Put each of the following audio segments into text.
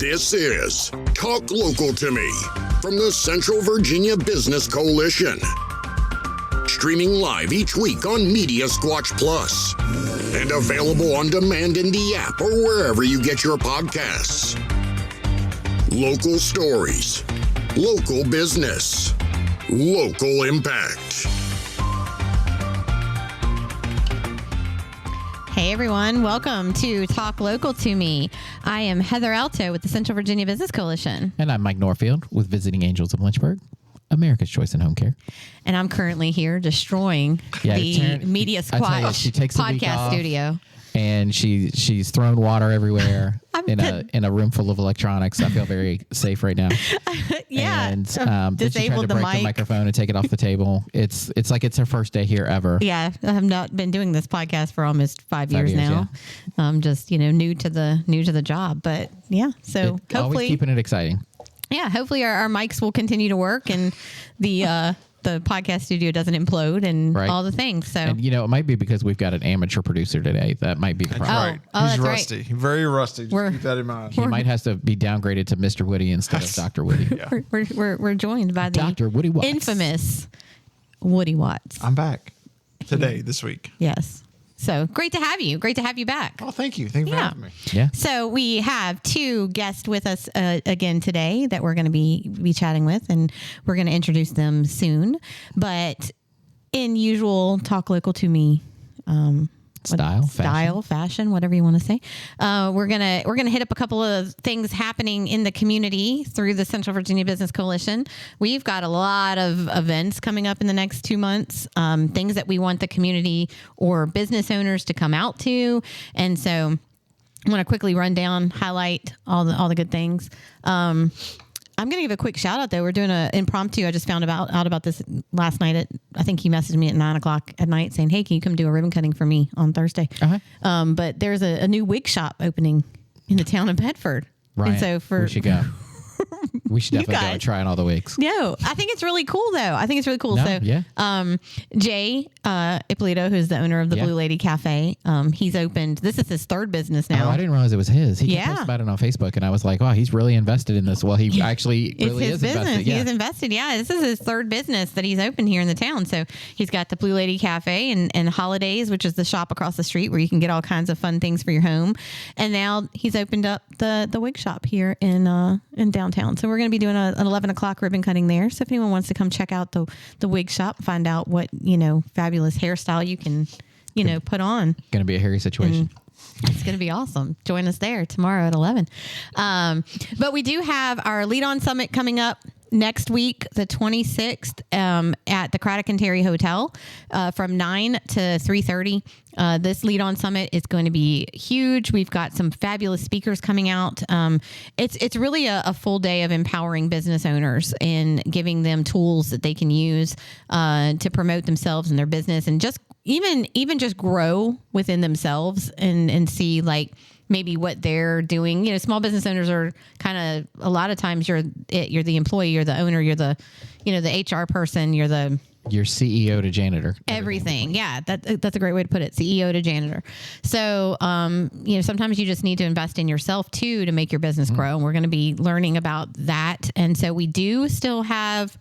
This is Talk Local to Me from the Central Virginia Business Coalition. Streaming live each week on Media Squatch Plus and available on demand in the app or wherever you get your podcasts. Local stories, local business, local impact. Hey everyone, welcome to Talk Local to Me. I am Heather Alto with the Central Virginia Business Coalition. And I'm Mike Norfield with Visiting Angels of Lynchburg, America's Choice in Home Care. And I'm currently here destroying the Media Squatch podcast studio. And she's thrown water everywhere in a room full of electronics. I feel very safe right now. Yeah. And then she tried to break the microphone and take it off the table. It's like it's her first day here ever. Yeah. I've not been doing this podcast for almost 5 years now. Yeah. I'm just, new to the job. But yeah. So hopefully always keeping it exciting. Yeah. Hopefully our mics will continue to work and the podcast studio doesn't implode and all the things. So, and it might be because we've got an amateur producer today. That might be the problem. He's rusty. Right. Very rusty. Just keep that in mind. He might have to be downgraded to Mr. Woody instead of Dr. Woody. Yeah. We're joined by the Dr. Woody Watts. Infamous Woody Watts. I'm back today, this week. Yes. So great to have you. Great to have you back. Oh, thank you. Thank you for having me. Yeah. So we have two guests with us again today that we're going to be chatting with, and we're going to introduce them soon. But in usual Talk Local to Me fashion, whatever you want to say, we're gonna hit up a couple of things happening in the community through the Central Virginia Business Coalition. We've got a lot of events coming up in the next 2 months, things that we want the community or business owners to come out to, and so I want to quickly run down, highlight all the good things. I'm going to give a quick shout out though. We're doing an impromptu. I just found out about this last night. I think he messaged me at 9:00 at night saying, "Hey, can you come do a ribbon cutting for me on Thursday?" Uh-huh. But there's a new wig shop opening in the town of Bedford. Right. And so we should go. We should definitely go try on all the wigs. No, I think it's really cool though. Jay Ippolito, who's the owner of the Blue Lady Cafe, he's opened. This is his third business now. Oh, I didn't realize it was his. He posted about it on Facebook, and I was like, "Wow, he's really invested in this." Well, he actually really is business. Invested. Yeah. He is invested. Yeah, this is his third business that he's opened here in the town. So he's got the Blue Lady Cafe and Holidays, which is the shop across the street where you can get all kinds of fun things for your home. And now he's opened up the wig shop here in downtown. So we're going to be doing an 11 o'clock ribbon cutting there. So if anyone wants to come check out the wig shop, find out what, fabulous hairstyle you can, put on. Going to be a hairy situation. It's going to be awesome. Join us there tomorrow at 11. But we do have our Lead On Summit coming up next week, the 26th, at the Craddock and Terry Hotel from 9 to 3:30. This Lead On Summit is going to be huge. We've got some fabulous speakers coming out. It's really a full day of empowering business owners and giving them tools that they can use to promote themselves and their business, and just even just grow within themselves and see maybe what they're doing. Small business owners are kind of, a lot of times you're the employee, you're the owner, you're the, the HR person, you're CEO to janitor. Everything. Yeah. That's a great way to put it. CEO to janitor. So, sometimes you just need to invest in yourself too, to make your business grow. And we're going to be learning about that. And so we do still have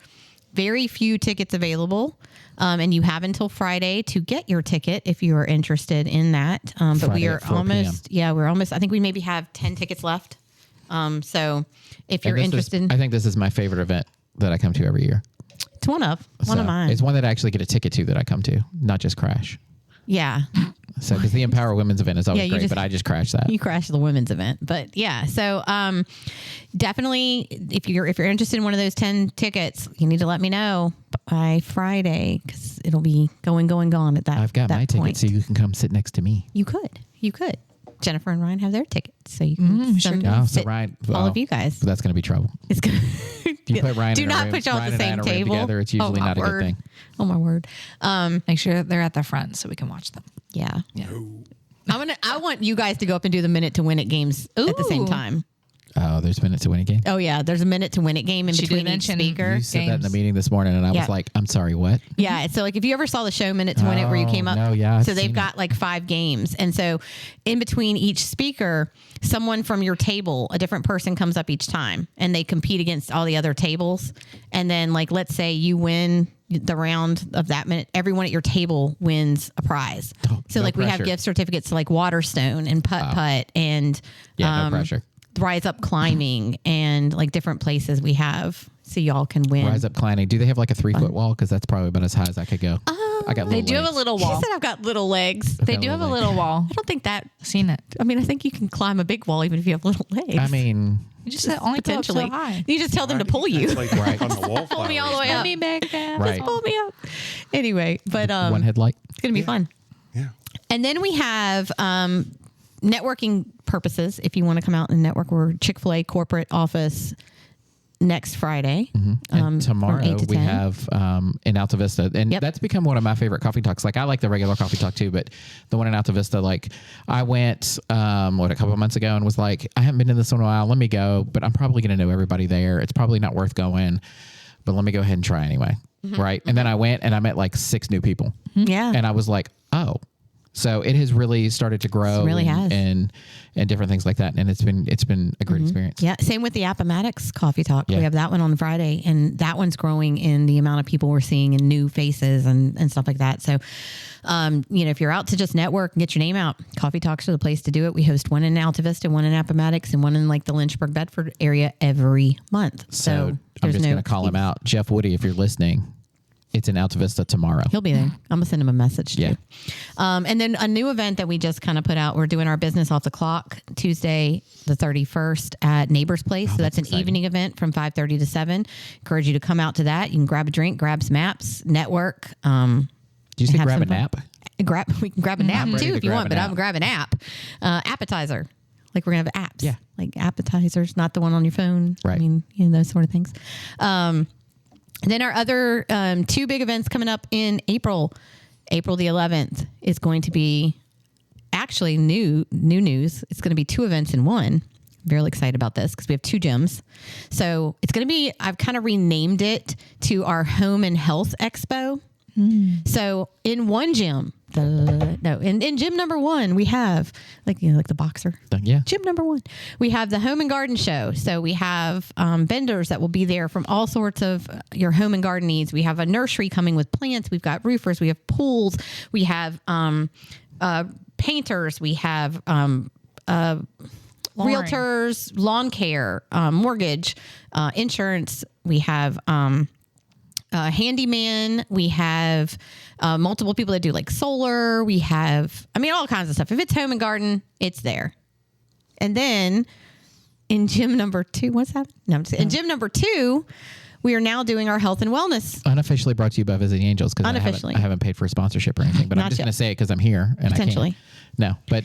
very few tickets available. And you have until Friday to get your ticket if you are interested in that. But we are almost, I think we maybe have 10 tickets left. So if you're interested, I think this is my favorite event that I come to every year. It's one of mine. It's one that I actually get a ticket to that I come to, not just crash. Yeah. So, because the Empower Women's event is always great, but I just crash that. You crash the women's event, but yeah. So, definitely, if you're interested in one of those 10 tickets, you need to let me know by Friday, because it'll be gone at that. I've got my ticket, so you can come sit next to me. You could. Jennifer and Ryan have their tickets, so you can so Ryan, all of you guys. That's going to be trouble. It's going you put Ryan do not put y'all at the same table together. It's usually not a good thing. Oh my word! Make sure they're at the front so we can watch them. Yeah. I want you guys to go up and do the minute to win it games at the same time. Oh, there's minute to win a game. Oh yeah, there's a minute to win it game in She did between each mention speaker. You said that in the games. meeting this morning, and I Yeah. was like, I'm sorry, what? Yeah, so like if you ever saw the show Minute to Win It, where you came up, no, yeah, I've so they've seen got like 5 games, and so in between each speaker, someone from your table, a different person comes up each time, and they compete against all the other tables, and then like let's say you win the round of that minute, everyone at your table wins a prize. So no like we have pressure. gift certificates to like Waterstone and Putt Putt and Yeah, no pressure. Rise Up Climbing and like different places we have, so y'all can win. Rise up climbing. Do they have like a 3-foot wall? Because that's probably about as high as I could go. I got. They do have a little She wall. said I've got little legs. They do have a little wall. I don't think that. Seen it. I mean, I think you can climb a big wall even if you have little legs. I mean, You just said only go up so potentially. high. You just tell them to pull you. It's like Right. on the wall. Pull me all the way up. Me back down. right. Pull me up. Anyway, but One headlight. it's gonna be fun. Yeah. And then we have networking purposes. If you want to come out and network, we're Chick-fil-A corporate office next Friday. And from tomorrow 8 to we 10. have in Alta Vista, and Yep. that's become one of my favorite coffee talks. Like I like the regular coffee talk too, but the one in Alta Vista, like I went a couple of months ago and was like, I haven't been to this one in a while. Let me go, but I'm probably going to know everybody there. It's probably not worth going, but let me go ahead and try anyway. Right. And then I went and I met like 6 new people, Yeah. and I was like, oh. So it has really started to grow, It really has. and different things like that, and it's been a great experience. Yeah, same with the Appomattox Coffee Talk. Yeah. We have that one on Friday, and that one's growing in the amount of people we're seeing and new faces and stuff like that. So, if you're out to just network and get your name out, Coffee Talks are the place to do it. We host one in Alta Vista, one in Appomattox, and one in like the Lynchburg, Bedford area every month. So I'm there's just no going to call him out, Jeff Woody, if you're listening. It's in Alta Vista tomorrow. He'll be there. I'm gonna send him a message too. Yeah. And then a new event that we just kind of put out. We're doing our business off the clock Tuesday, the 31st at Neighbors Place. So that's an exciting. evening event from 5:30 to 7. Encourage you to come out to that. You can grab a drink, grab some apps, network. Did you say have grab a some fun. nap? We can grab a nap ready too to if you grab want, a but nap. I'm grabbing app. Appetizer. Like we're gonna have apps. Yeah. Like appetizers, not the one on your phone. Right. I mean, those sort of things. Then our other 2 big events coming up in April. April the 11th is going to be actually new news. It's going to be 2 events in one. I'm very excited about this because we have 2 gyms. So it's going to be, I've kind of renamed it to our Home and Health Expo. So in one gym, in gym number 1, we have like the boxer. Yeah. Gym number 1, we have the home and garden show. So we have vendors that will be there from all sorts of your home and garden needs. We have a nursery coming with plants. We've got roofers. We have pools. We have painters. We have realtors, lawn care, mortgage, insurance. We have handyman. We have multiple people that do like solar. We have, all kinds of stuff. If it's home and garden, it's there. And then in gym number 2, what's happening? No, I'm just kidding. In gym number 2, we are now doing our health and wellness. Unofficially brought to you by Visiting Angels because Unofficially. I haven't paid for a sponsorship or anything, but I'm Not just yet. going to say it because I'm here and Potentially. I can't. No, but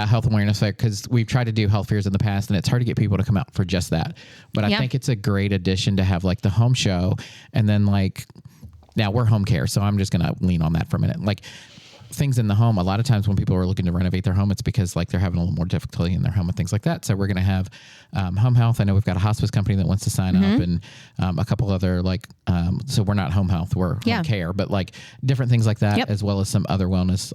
health awareness fair, because we've tried to do health fairs in the past and it's hard to get people to come out for just that. But I Yeah. think it's a great addition to have like the home show, and then like now we're home care, so I'm just going to lean on that for a minute. Like things in the home, a lot of times when people are looking to renovate their home, it's because like they're having a little more difficulty in their home and things like that. So we're going to have home health. I know we've got a hospice company that wants to sign up, and a couple other like so we're not home health, we're Yeah. home care, but like different things like that, Yep. as well as some other wellness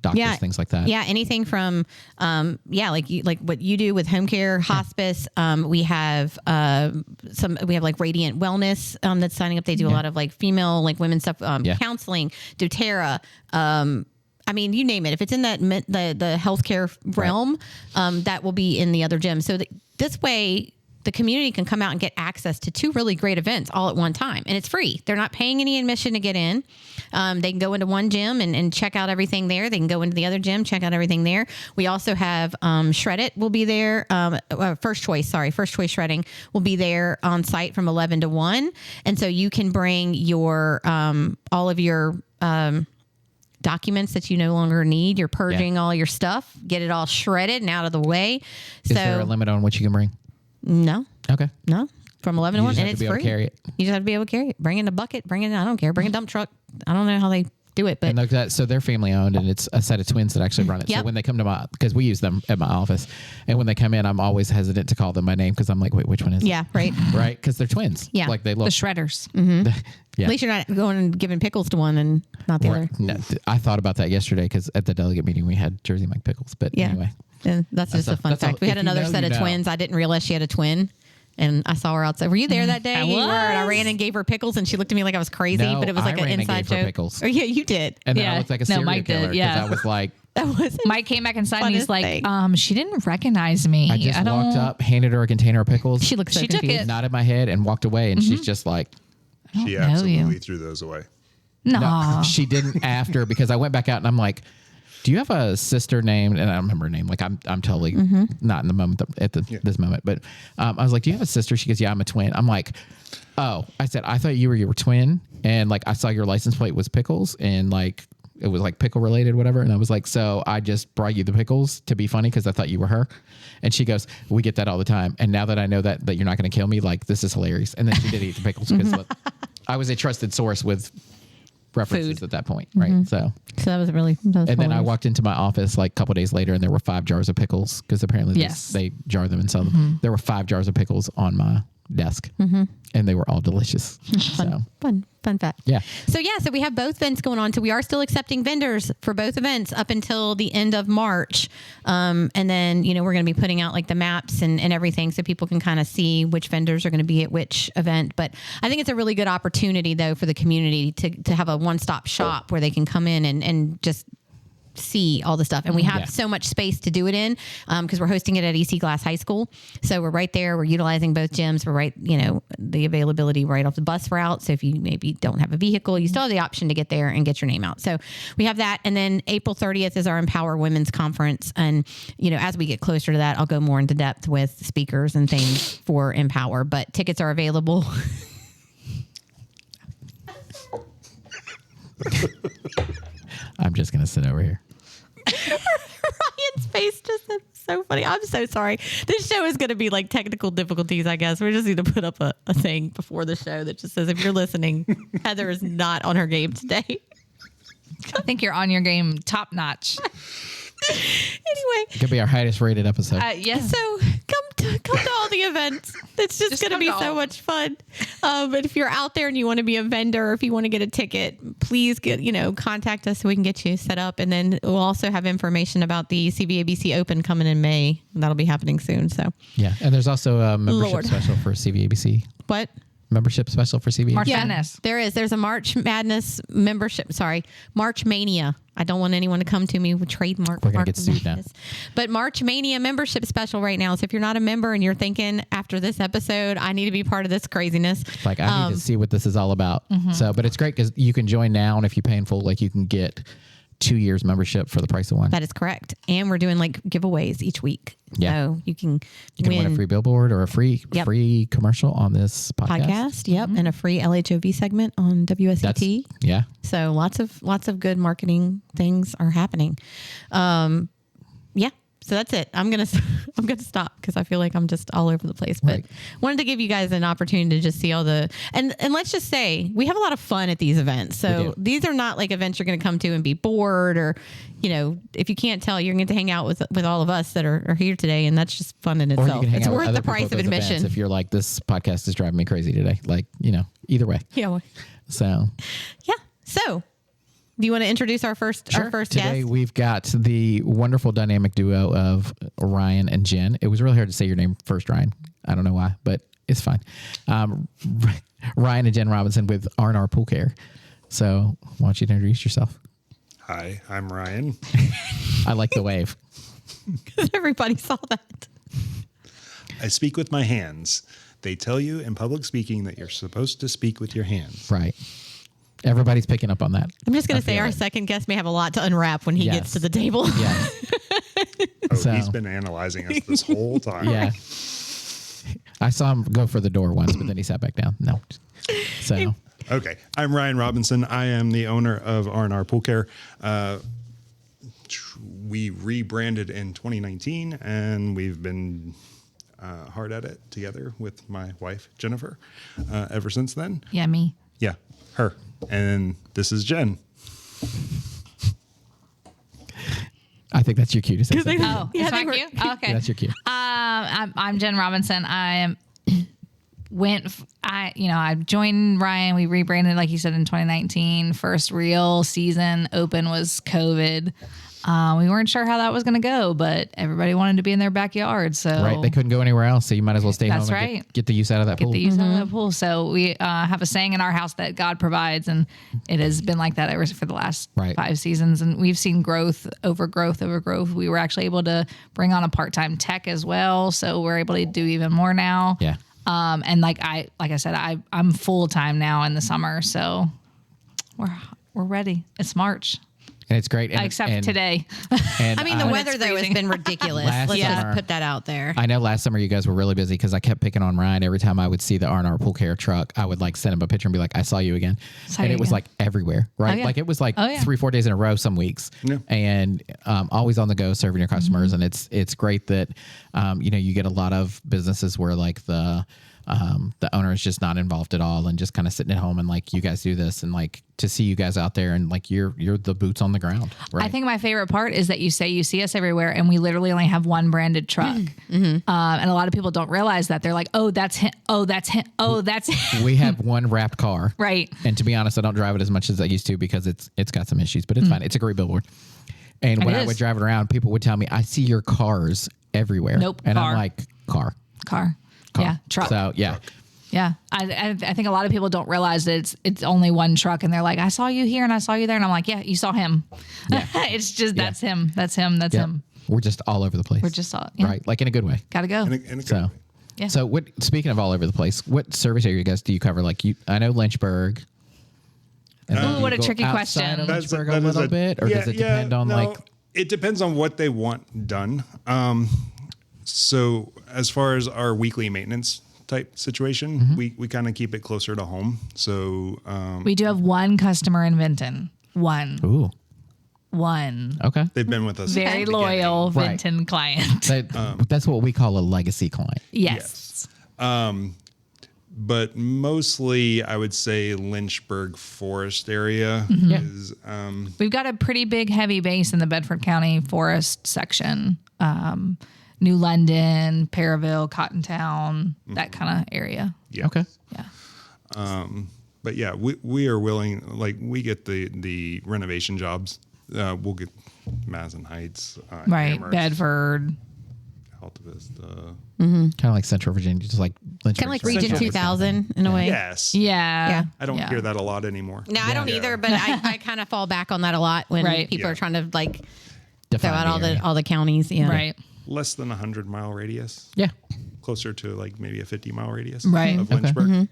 doctors, things like that. Yeah, anything from like what you do with home care, hospice. We have like Radiant Wellness that's signing up. They do a lot of like female, like women's stuff, counseling, doTERRA. You name it. If it's in that the healthcare realm, that will be in the other gym. So this way, the community can come out and get access to 2 really great events all at one time, and it's free. They're not paying any admission to get in. They can go into one gym and check out everything there. They can go into the other gym, check out everything there. We also have Shred It will be there. First Choice Shredding will be there on site from 11 to 1, and so you can bring your all of your documents that you no longer need. You're purging all your stuff, get it all shredded and out of the way. Is there a limit on what you can bring? No, Okay. from 11 to You 1, just and have it's to be able free. to carry it. You just have to be able to carry it. Bring in a bucket, bring in, I don't care, bring a dump truck. I don't know how they do it. But So they're family owned, and it's a set of twins that actually run it. So Yep. when they come to because we use them at my office, and when they come in, I'm always hesitant to call them by name because I'm like, wait, which one is yeah, right. it? Right? Because they're twins. Yeah. Like they The look. shredders. Yeah. At least you're not going and giving pickles to one and not the other. No, I thought about that yesterday because at the delegate meeting we had Jersey Mike Pickles. But Yeah. anyway, And that's just a fun that's fact. all- We had if you another know, set you of know. twins. I didn't realize she had a twin. And I saw her outside. Were you there that day? I You were. And I was. ran and gave her pickles, and she looked at me like I was crazy. No, but it was like I an ran and inside gave her joke. pickles. Oh yeah, you did. and then I Yeah. looked like a No, serial Mike did, killer because yeah. I was like, That wasn't. Mike came back inside and he's Funnest like, thing. she didn't recognize me. I just don't. walked up, handed her a container of pickles. She looked so She took confused. it. nodded my head and walked away, and she's just like, I don't She know absolutely you. threw those away. No. she didn't after because I went back out and I'm like, do you have a sister named, and I don't remember her name. Like I'm totally not in the moment this moment, but I was like, do you have a sister? She goes, yeah, I'm a twin. I'm like, oh, I said, I thought you were your twin. And like, I saw your license plate was pickles and like, it was like pickle related, whatever. And I was like, so I just brought you the pickles to be funny because I thought you were her. And she goes, we get that all the time. And now that I know that you're not going to kill me, like this is hilarious. And then she did eat the pickles because I was a trusted source with references Food. at that point. Right. So So that was really. and then I hilarious. walked into my office like a couple days later, and there were 5 jars of pickles because apparently Yes. they jar them and sell them. There were 5 jars of pickles on my desk, and they were all delicious. So Fun fact. yeah, So we have both events going on. So we are still accepting vendors for both events up until the end of March. And then, we're going to be putting out like the maps and everything so people can kind of see which vendors are going to be at which event. But I think it's a really good opportunity though for the community to have a one-stop shop where they can come in and just see all the stuff. And we have Yeah. so much space to do it in because we're hosting it at EC Glass High School. So we're right there. We're utilizing both gyms. We're right, the availability right off the bus route. So if you maybe don't have a vehicle, you still have the option to get there and get your name out. So we have that. And then April 30th is our Empower Women's Conference. And, as we get closer to that, I'll go more into depth with speakers and things for Empower. But tickets are available. I'm just gonna sit over here. Ryan's face just is so funny. I'm so sorry. This show is going to be like technical difficulties, I guess. We just need to put up a thing before the show that just says, if you're listening, Heather is not on her game today. I think you're on your game top notch. Anyway, It could be our highest rated episode. Yes. so come to all the events. It's just going to come be to so all. much fun. But if you're out there and you want to be a vendor, or if you want to get a ticket, please contact us so we can get you set up. And then we'll also have information about the CVABC Open coming in May. That'll be happening soon. So yeah, and there's also a membership Lord. special for CVABC. what? Membership special for CVABC. March Madness. There is. There's a March Madness membership. Sorry, March Mania. I don't want anyone to come to me with trademark. We're gonna March get sued now. Madness. But March Mania membership special right now. So if you're not a member and you're thinking after this episode, I need to be part of this craziness. Like I need to see what this is all about. So, but it's great because you can join now, and if you pay in full, like you can get 2 years membership for the price of one. That is correct. And we're doing like giveaways each week. Yeah. So you can win a free billboard or a free Yep. free commercial on this podcast. podcast. Yep. And a free LHOV segment on WSET. Yeah. So lots of good marketing things are happening. Yeah. So that's it. I'm gonna stop because I feel like I'm just all over the place. But Right. wanted to give you guys an opportunity to just see all the and let's just say we have a lot of fun at these events. We So do. these are not like events you're going to come to and be bored or if you can't tell, you're going to hang out with all of us that are here today, and that's just fun in Or you itself. can hang It's out with worth other the price people of at those events admission. if you're like, this podcast is driving me crazy today. Like, either way. Yeah. Well, So yeah. So, do you want to introduce our first Today guest? we've got the wonderful dynamic duo of Ryan and Jen. It was really hard to say your name first, Ryan. I don't know why, but it's fine. Ryan and Jen Robinson with R&R Pool Care. So why don't you introduce yourself? Hi, I'm Ryan. I like the wave. Everybody saw that. I speak with my hands. They tell you in public speaking that you're supposed to speak with your hands. Right. Everybody's picking up on that. I'm just going I to say feel our it. second guest may have a lot to unwrap when he Yes. gets to the table. Yeah. Oh, So- he's been analyzing us this whole time. Yeah. I saw him go for the door once, but then he sat back down. No. So Okay, I'm Ryan Robinson. I am the owner of R&R Pool Care. We rebranded in 2019, and we've been hard at it together with my wife, Jennifer, ever since then. Yeah, me. Yeah, her. And this is Jen. I think that's your cue to say something. Oh, Yeah, it's they my were- cue? Oh, okay. That's your cue. I'm Jen Robinson. I joined Ryan. We rebranded, like you said, in 2019. First real season open was COVID. We weren't sure how that was going to go, but everybody wanted to be in their backyard. So Right. They couldn't go anywhere else, so you might as well stay That's home and right. get the use out of that pool. get the use out of that pool. So we have a saying in our house that God provides, and it has been like that ever for the last Right. 5 seasons. And we've seen growth over growth over growth. We were actually able to bring on a part-time tech as well, so we're able to do even more now. Yeah. And like I said, I'm full time now in the summer, so we're ready. It's March, And it's great. And, except and- today. And I mean, the I- weather though has freezing. been ridiculous. Last Let's summer- just put that out there. I know last summer you guys were really busy because I kept picking on Ryan. Every time I would see the R&R Pool Care truck, I would like send him a picture and be like, I saw you again. Saw And you it was again. like everywhere, right? Oh, yeah. Like it was like Oh, yeah. 3-4 days in a row some weeks. Yeah. And always on the go serving your customers. Mm-hmm. And it's great that, you get a lot of businesses where like the owner is just not involved at all and just kind of sitting at home and like you guys do this and like to see you guys out there and like you're the boots on the ground. Right. I think my favorite part is that you say you see us everywhere, and we literally only have one branded truck. And a lot of people don't realize that. They're like, "Oh, that's him. Oh, that's him. Oh, that's him." we have one wrapped car. Right. And to be honest, I don't drive it as much as I used to because it's got some issues, but it's fine. It's a great billboard. And when I is. would drive it around, people would tell me, I see your cars everywhere. Nope, And car. I'm like, car. Car. Yeah, truck. So yeah. Yeah, I think a lot of people don't realize that it's only one truck, and they're like, "I saw you here and I saw you there," and I'm like, "Yeah, you saw him." Yeah. It's just that's him. That's him. That's Yep. him. We're just all over the place. We're just all yeah. right. Like in a good way. Gotta go. And a So, good- Yeah. so what, speaking of all over the place, what service area guys do you cover? Like I know Lynchburg. And then Ooh, do what you a go tricky outside question. of That's- Lynchburg a that is little bit, or does it depend on no, like? It depends on what they want done. So as far as our weekly maintenance type situation, we kind of keep it closer to home. So We do have one customer in Vinton. One. Okay. they've been with us Very from the beginning. loyal Right. Vinton client. That's what we call a legacy client. Yes. But mostly, I would say Lynchburg Forest area is. We've got a pretty big, heavy base in the Bedford County forest section. New London, Perryville, Cottontown, that kind of area. Yeah. Okay. Yeah. But yeah, we are willing. Like we get the renovation jobs. We'll get Madison Heights, Right. Amherst, Bedford. Alta Vista. Kind of like Central Virginia, just like Lynchburg. Kind of like Central Region Virginia. 2000 in a way. Yes. Yeah. Yeah. I don't Yeah. hear that a lot anymore. No, I don't Yeah. either, but I kind of fall back on that a lot when Right. people Yeah. are trying to like Define throw out the area. all the counties. Yeah. Right. Less than 100-mile radius. Yeah. Closer to like maybe a 50-mile radius. Right. Of Okay. Lynchburg.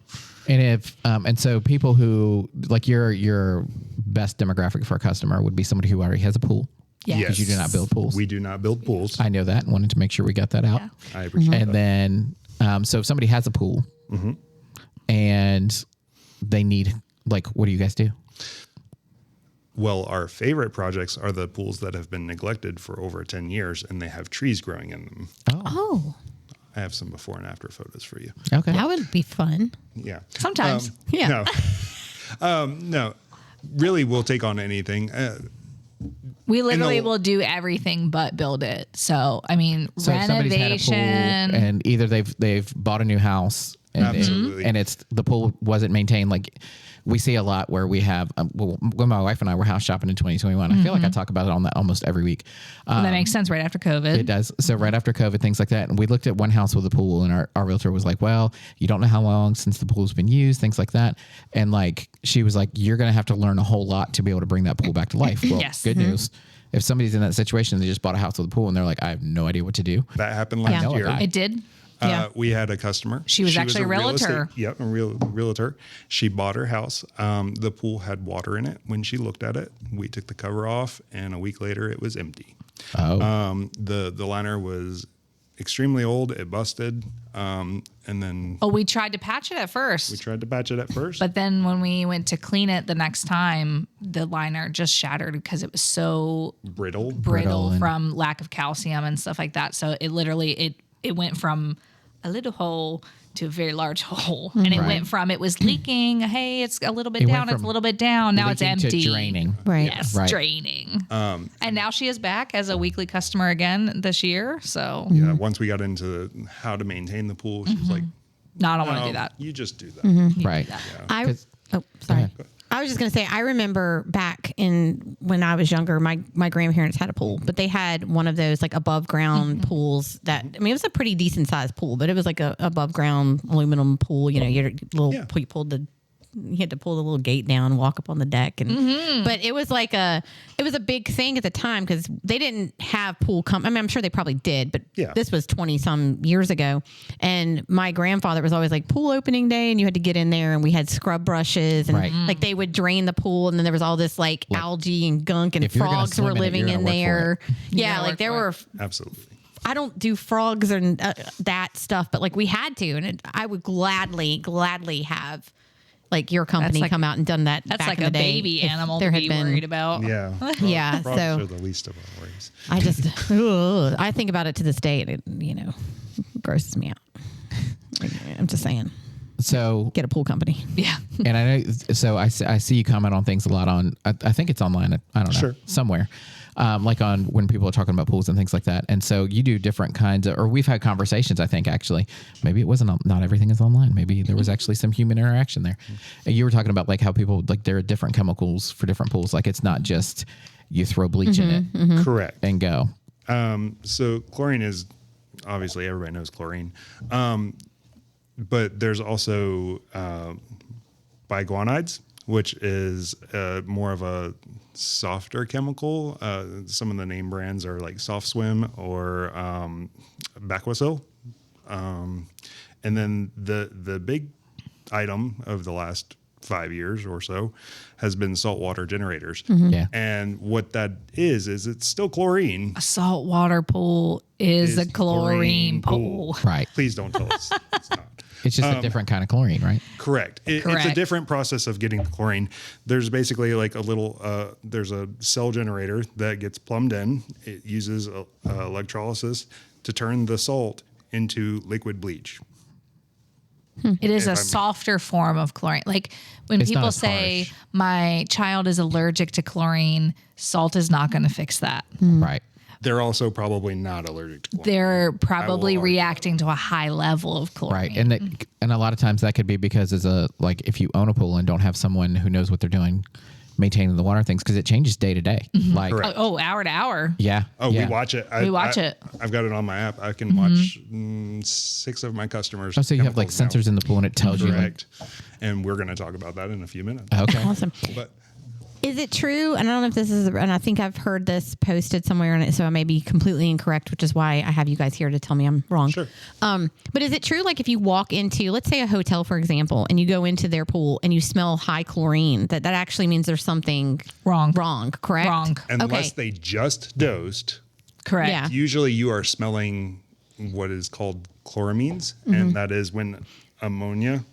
And if and so people who like your best demographic for a customer would be somebody who already has a pool. Yes. Because you do not build pools. We do not build pools. I know that and wanted to make sure we got that out. Yeah. I appreciate And that. then so if somebody has a pool and they need like what do you guys do? Well, our favorite projects are the pools that have been neglected for over 10 years and they have trees growing in them. Oh, I have some before and after photos for you. Okay. that would be fun. Yeah. Sometimes. Yeah. No, really, we'll take on anything. We literally And the- will do everything but build it. So, I mean, So if somebody's had a pool renovation. and either they've bought a new house and Absolutely. and it's the pool wasn't maintained like we see a lot where we have when my wife and I were house shopping in 2021. I feel like I talk about it on that almost every week. that makes sense right after COVID. It does. So right after COVID, things like that. And we looked at one house with a pool and our realtor was like, well, you don't know how long since the pool's been used, things like that. And like, she was like, you're going to have to learn a whole lot to be able to bring that pool back to life. Well, Yes. good news. If somebody's in that situation, they just bought a house with a pool and they're like, I have no idea what to do. That happened last Yeah. year. It did. Yeah. We had a customer. She was actually a real estate- realtor. Yep, a realtor. She bought her house. The pool had water in it. When she looked at it, we took the cover off, and a week later, it was empty. Oh, The liner was extremely old. It busted, and then Oh, we tried to patch it at first. we tried to patch it at first. But then when we went to clean it the next time, the liner just shattered because it was so brittle. brittle and- from lack of calcium and stuff like that. So it literally it went from a little hole to a very large hole. And it went from, it was leaking. Hey, it's a little bit It went down. It's from a little bit down. Now it's leaking to empty. draining. Right. Yes, Right. draining. And now she is back as a weekly customer again this year. So Yeah. Once we got into how to maintain the pool, she was like, no, I don't want to "No, do that. You just do that." Right. Sorry. ahead. I was just going to say, I remember back in when I was younger, my grandparents had a pool, but they had one of those like above ground pools that, I mean, it was a pretty decent sized pool, but it was like a above ground aluminum pool. You know, your little, Yeah. you had to pull the little gate down, walk up on the deck. And, but it was like it was a big thing at the time because they didn't have pool I mean, I'm sure they probably did, but Yeah. this was 20 some years ago. And my grandfather was always like pool opening day and you had to get in there and we had scrub brushes and Right. like they would drain the pool and then there was all this like algae and gunk and if you're gonna frogs were swim in it, living you're in gonna work for there. Yeah. gotta Like work there for were, it. Absolutely. I don't do frogs and that stuff, but like we had to, and I would gladly have like your company like- come out and done that. That's back like in a the day baby if animal there to had be been. worried about. Yeah. Yeah, Frogs so- are the least of our worries. I just, I think about it to this day, and it, grosses me out. I'm just saying, So, get a pool company. Yeah. and I know, so I see you comment on things a lot on, I think it's online. I don't know, Sure. somewhere. Like on when people are talking about pools and things like that. And so you do different kinds of, or we've had conversations, I think actually, maybe it wasn't, not everything is online. Maybe there was actually some human interaction there. And you were talking about like how people, like there are different chemicals for different pools. Like it's not just you throw bleach in it Correct. and go. So chlorine is obviously everybody knows chlorine, but there's also biguanides, which is more of a softer chemical. Some of the name brands are like Soft Swim or Baquacil. And then the big item of the last 5 years or so has been saltwater generators. Yeah. And what that is it's still chlorine. A saltwater pool is a chlorine pool. Right. Please don't tell us it's not. It's just a different kind of chlorine, right? Correct. It's a Correct. different process of getting the chlorine. There's basically like a little, there's a cell generator that gets plumbed in. It uses electrolysis to turn the salt into liquid bleach. It is If a I'm- softer form of chlorine. Like when It's not people as say harsh. my child is allergic to chlorine, salt is not going to fix that. Right. They're also probably not allergic to chlorine. They're probably argue reacting to a high level of chlorine. Right. And a lot of times that could be because like if you own a pool and don't have someone who knows what they're doing maintaining the water things, because it changes day to day. Like, Correct. Oh, hour to hour. yeah. Oh, yeah. we watch it. We watch it. I've got it on my app. I can watch 6 of my customers. Oh, so you have like chemicals now. sensors in the pool and it tells you. Like, Correct. And we're going to talk about that in a few minutes. okay. Awesome. But Is it true? And I don't know if this is, and I think I've heard this posted somewhere on it, so I may be completely incorrect, which is why I have you guys here to tell me I'm wrong. Sure. But is it true, like if you walk into, let's say a hotel, for example, and you go into their pool and you smell high chlorine, that actually means there's something Wrong. correct? Wrong. unless Okay. they just dosed, Correct. Yeah. usually you are smelling what is called chloramines, and that is when ammonia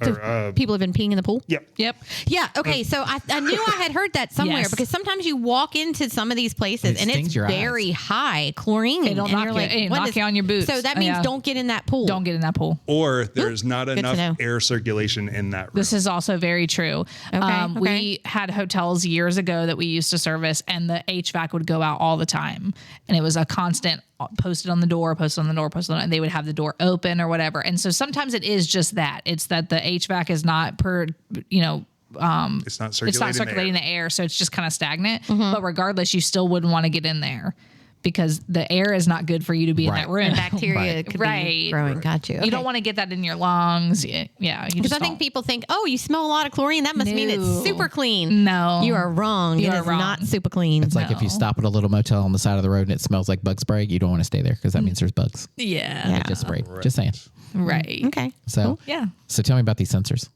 or People have been peeing in the pool? yep. Yep. Yeah. Okay. So I knew I had heard that somewhere Yes. because sometimes you walk into some of these places It and it's stings your very high chlorine. It'll and knock you're you- like, it'll what knock is- you on your boots. So that means Yeah. don't get in that pool. Don't get in that pool. Or there's not to know. enough air circulation in that room. This is also very true. Okay. We had hotels years ago that we used to service, and the HVAC would go out all the time, and it was a constant posted on the door, and they would have the door open or whatever. And so sometimes it is just that. It's that the HVAC is not it's not circulating, the air, so it's just kind of stagnant. But regardless, you still wouldn't want to get in there because the air is not good for you to be in Right. that room. And bacteria Right. could be Right. growing. Got you. You don't want to get that in your lungs. Yeah. You Because just I think don't. people think, oh, you smell a lot of chlorine. That must mean it's No. super clean. No. You are wrong. You It are is wrong. not super clean. It's like if you stop at a little motel on the side of the road and it smells like bug spray, you don't want to stay there because that means there's bugs. Yeah. Yeah. Just sprayed. Just saying. Right. Okay. So, Yeah. so tell me about these sensors.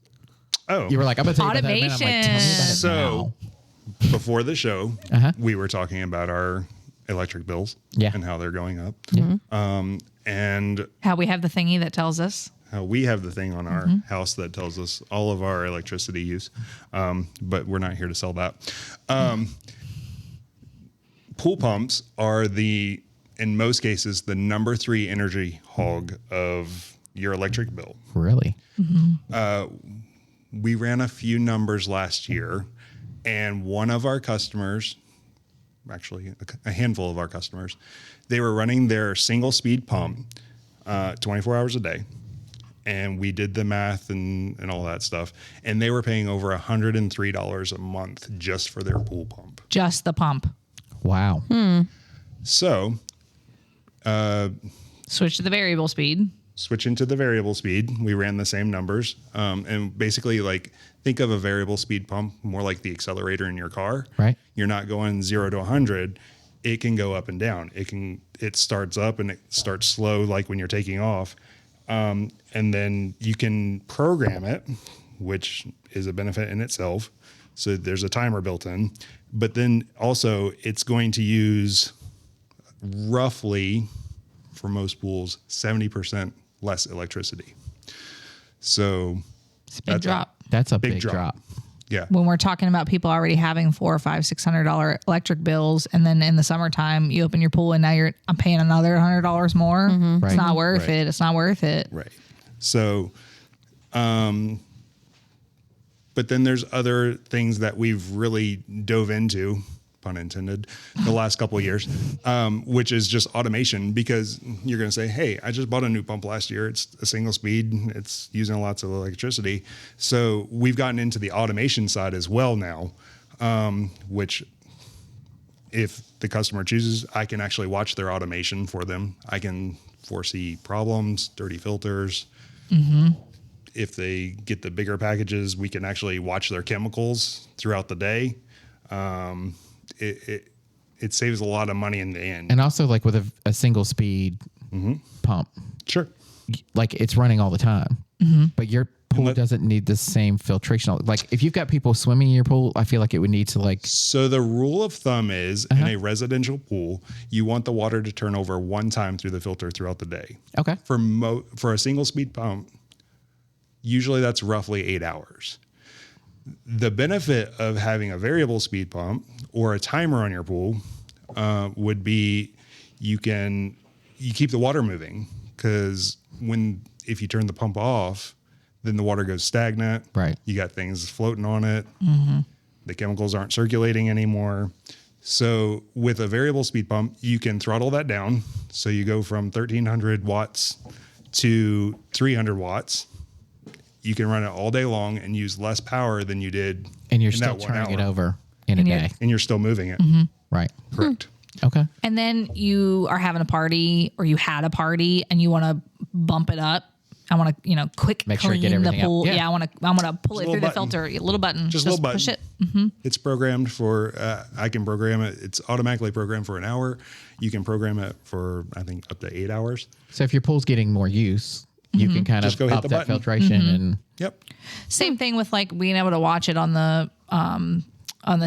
Oh, You were like, I'm going to tell you about that. in a minute. I'm like, tell me about it So now. before the show, Uh-huh. we were talking about our electric bills Yeah. and how they're going up. And How we have the thingy that tells us. how we have the thing on our house that tells us all of our electricity use. But we're not here to sell that. Pool pumps are the in most cases, the number 3 energy hog of your electric bill. Really? We ran a few numbers last year, and one of our customers, actually a handful of our customers, they were running their single speed pump 24 hours a day. And we did the math and all that stuff. And they were paying over $103 a month just for their pool pump. Just the pump. Wow. So Switch to the variable speed. switching to the variable speed, we ran the same numbers. And basically, like, think of a variable speed pump more like the accelerator in your car. Right. You're not going 0 to 100. It can go up and down. It starts up and it starts slow, like when you're taking off. And then you can program it, which is a benefit in itself. So there's a timer built in. But then also, it's going to use roughly, for most pools, 70% less electricity. So It's a big drop. That's a Big big drop. drop. yeah. When we're talking about people already having $400, $500, $600 electric bills, and then in the summertime you open your pool and now I'm paying another $100 more. Right. It's not worth Right. it. It's not worth it. Right. So, but then there's other things that we've really dove into, pun intended, the last couple of years, which is just automation, because you're going to say, hey, I just bought a new pump last year. It's a single speed. It's using lots of electricity. So we've gotten into the automation side as well now, which if the customer chooses, I can actually watch their automation for them. I can foresee problems, dirty filters. If they get the bigger packages, we can actually watch their chemicals throughout the day. It saves a lot of money in the end. And also, like with a single speed pump, Sure. like it's running all the time, but your pool doesn't need the same filtration. Like if you've got people swimming in your pool, I feel like it would need to like, So the rule of thumb is in a residential pool, you want the water to turn over one time through the filter throughout the day. okay. For a single speed pump, usually that's roughly 8 hours. The benefit of having a variable speed pump or a timer on your pool would be you keep the water moving, because if you turn the pump off, then the water goes stagnant. Right. You got things floating on it. The chemicals aren't circulating anymore. So with a variable speed pump, you can throttle that down. So you go from 1,300 watts to 300 watts. You can run it all day long and use less power than you did. And you're in still that 1 turning it hour. over in And a you're- day. And you're still moving it. Right. Correct. Okay. And then you are having a party, or you had a party and you want to bump it up. I want to, quick Make sure I clean get the everything up. pool. Yeah. I want to pull it a through little the filter. A little button. Just a little push button. it. It's programmed for, I can program it. It's automatically programmed for an hour. You can program it for, I think, up to 8 hours. So if your pool's getting more use, you can kind Just of go hit up the that button. filtration and Yep. Same thing with like being able to watch it on the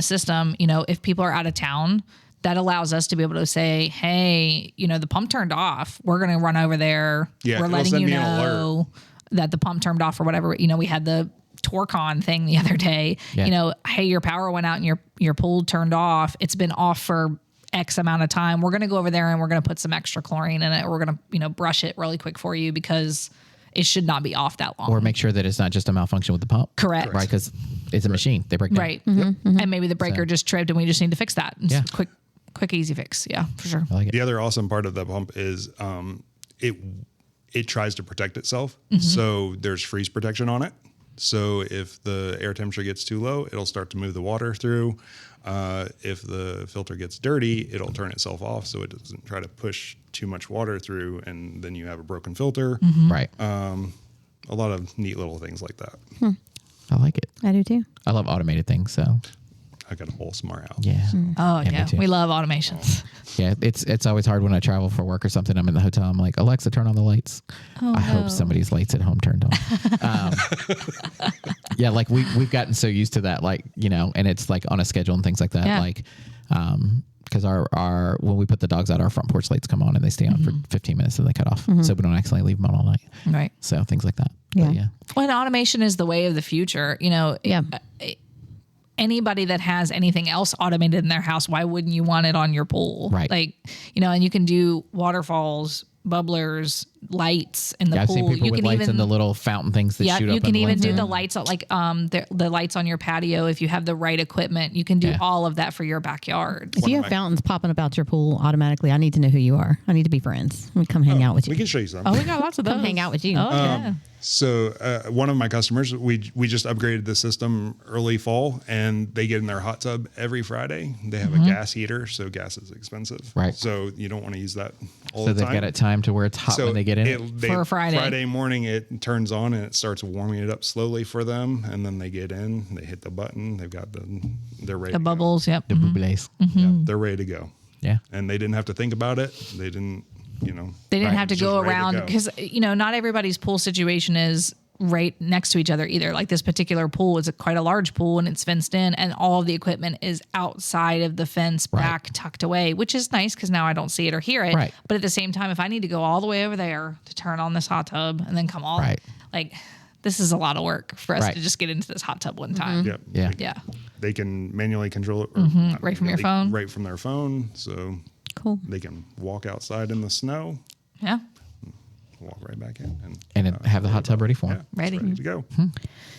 system. If people are out of town, that allows us to be able to say, hey, the pump turned off. We're going to run over there. Yeah, We're it'll letting send you me an alert. know that the pump turned off or whatever. We had the Torcon thing the other day. Yeah. Hey, your power went out and your pool turned off. It's been off for X amount of time. We're going to go over there and we're going to put some extra chlorine in it. We're going to, brush it really quick for you because it should not be off that long. or make sure that it's not just a malfunction with the pump. Correct. Right. Because it's a machine. They break down. Right. And maybe the breaker just tripped and we just need to fix that. It's Yeah. quick, easy fix. Yeah, for sure. I like it. The other awesome part of the pump is it tries to protect itself. So there's freeze protection on it. So if the air temperature gets too low, it'll start to move the water through. If the filter gets dirty, it'll turn itself off so it doesn't try to push too much water through, and then you have a broken filter. Right. A lot of neat little things like that. I like it. I do too. I love automated things. So I got a whole smart house. yeah. Oh, me yeah. too. We love automations. Yeah, it's always hard when I travel for work or something. I'm in the hotel. I'm like, Alexa, turn on the lights. I hope somebody's lights at home turned on. Yeah, like we've gotten so used to that, like, and it's like on a schedule and things like that. Yeah. Like, because our when we put the dogs out, our front porch lights come on and they stay on for 15 minutes and they cut off, so we don't accidentally leave them on all night. Right. So things like that. Yeah. But yeah. Well, and automation is the way of the future. Yeah. anybody that has anything else automated in their house, why wouldn't you want it on your pool? Right. Like, and you can do waterfalls, bubblers, lights in the I've pool. seen people You with can lights even, and the little fountain things that shoot up. you can in even do lights. the lights, like the lights on your patio. If you have the right equipment, you can do all of that for your backyard. If you have fountains popping about your pool automatically, I need to know who you are. I need to be friends. We come hang out with you. We can show you some. Oh, we got lots of those. Come hang out with you. Oh, yeah. So one of my customers, we just upgraded the system early fall, and they get in their hot tub every Friday. They have a gas heater, so gas is expensive. Right. So you don't want to use that all So the they've time. got it timed to where it's hot when they get in. For a Friday. Friday morning, it turns on and it starts warming it up slowly for them, and then they get in. They hit the button. They've got they're ready. The to bubbles. Yep. The bubbles. Go. Yeah, they're ready to go. Yeah. And they didn't have to think about it. They didn't. They didn't have to just go ready to around go. because not everybody's pool situation is right next to each other either. Like this particular pool is quite a large pool and it's fenced in, and all of the equipment is outside of the fence, back tucked away, which is nice because now I don't see it or hear it. Right. But at the same time, if I need to go all the way over there to turn on this hot tub and then come all like this is a lot of work for us to just get into this hot tub one time. Yep. Yeah. Yeah. They can manually control it Right from your phone. Right from their phone. So Cool. they can walk outside in the snow, Yeah. walk right back in, And have the hot tub ready for them. yeah, it's ready to go.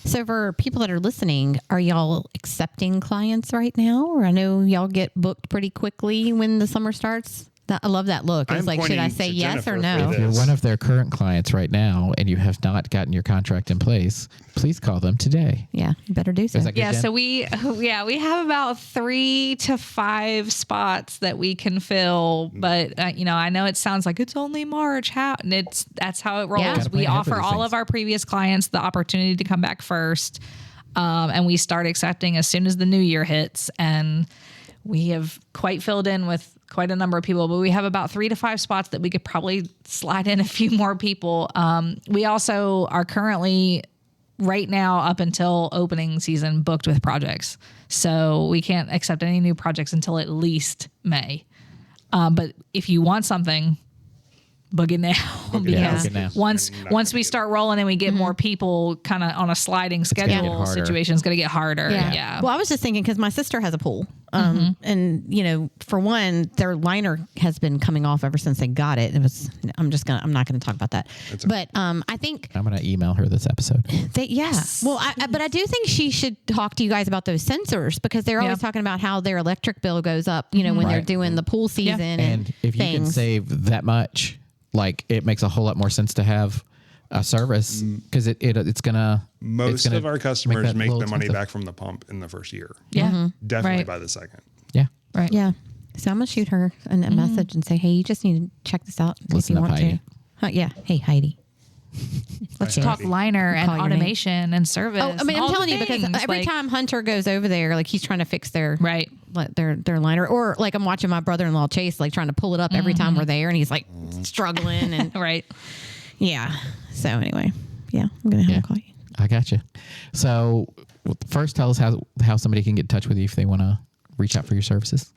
So for people that are listening, are y'all accepting clients right now? Or I know y'all get booked pretty quickly when the summer starts. I love that look. It's I'm like, should I pointing say to yes or Jennifer no? for If you're Yes. one of their current clients right now and you have not gotten your contract in place, please call them today. Yeah, you better do so. Is that good, Yeah, Jen? so we have about 3 to 5 spots that we can fill, but I know it sounds like it's only March. How? And that's how it rolls. Yeah. Gotta plan We ahead for offer these all things. of our previous clients the opportunity to come back first, and we start accepting as soon as the new year hits. And we have quite filled in with quite a number of people, but we have about 3 to 5 spots that we could probably slide in a few more people. We also are currently right now up until opening season booked with projects. So we can't accept any new projects until at least May. But if you want something, book it now. Because book it now. once we start rolling and we get more people kind of on a sliding gonna get schedule, harder. situation is going to get harder. Yeah. Well, I was just thinking because my sister has a pool, and for one, their liner has been coming off ever since they got it. It was. I'm not gonna talk about that. But I think I'm going to email her this episode. Well, but I do think she should talk to you guys about those sensors because they're always talking about how their electric bill goes up. When they're Right. doing the pool season And if you can things. save that much, like it makes a whole lot more sense to have a service because it's gonna. Most of our customers make the money back from the pump in the first year. Yeah. Definitely Right. by the second. Yeah. Right. Yeah. So I'm gonna shoot her a message and say, hey, you just need to check this out Listen if you up, want Heidi. to. Yeah. Hey, Heidi. Let's talk liner and Call your name. automation and service. Oh, I mean, and all I'm the telling you because things, every like- time Hunter goes over there, like he's trying to fix their Right. like their liner, or like I'm watching my brother-in-law Chase like trying to pull it up every time we're there, and he's like struggling and Right. yeah. So anyway, yeah, I'm gonna have him call you. I got you. So first, tell us how somebody can get in touch with you if they want to reach out for your services.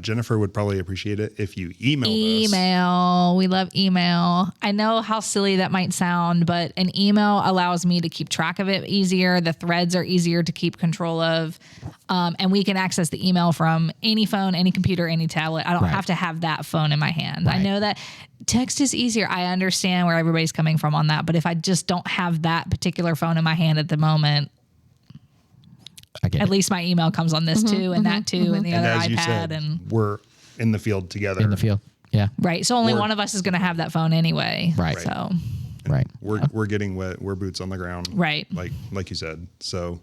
Jennifer would probably appreciate it if you emailed us. Email. We love email. I know how silly that might sound, but an email allows me to keep track of it easier. The threads are easier to keep control of. And we can access the email from any phone, any computer, any tablet. I don't Right. have to have that phone in my hand. I Right. know that text is easier. I understand where everybody's coming from on that. But if I just don't have that particular phone in my hand at the moment, I get at it. least my email comes on this too and that too and the And other as iPad you said, and we're in the field together. in the field. Yeah. right. So only Or- one of us is going to have that phone anyway. Right. So Right. We're getting wet. We're boots on the ground. Right. Like you said. So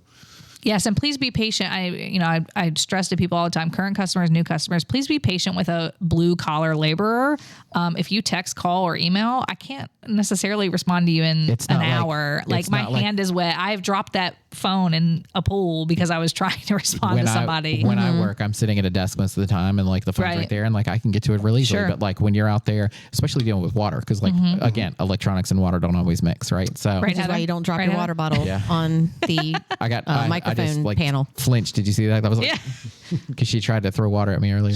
yes, and please be patient. I stress to people all the time, current customers, new customers, please be patient with a blue collar laborer. If you text, call, or email, I can't necessarily respond to you in It's an not like- hour. Like it's my not like- hand is wet. I've dropped that phone in a pool because I was trying to respond to somebody. When I work, I'm sitting at a desk most of the time, and like the phone's right Right. there, and like I can get to it really easily. Sure. But like when you're out there, especially dealing with water, because like again, electronics and water don't always mix, right? So Right. Which is why Heather? you don't drop Right, your Heather? water bottle Yeah. on the I microphone just, like, panel. flinched. Did you see that? That was like because she tried to throw water at me earlier.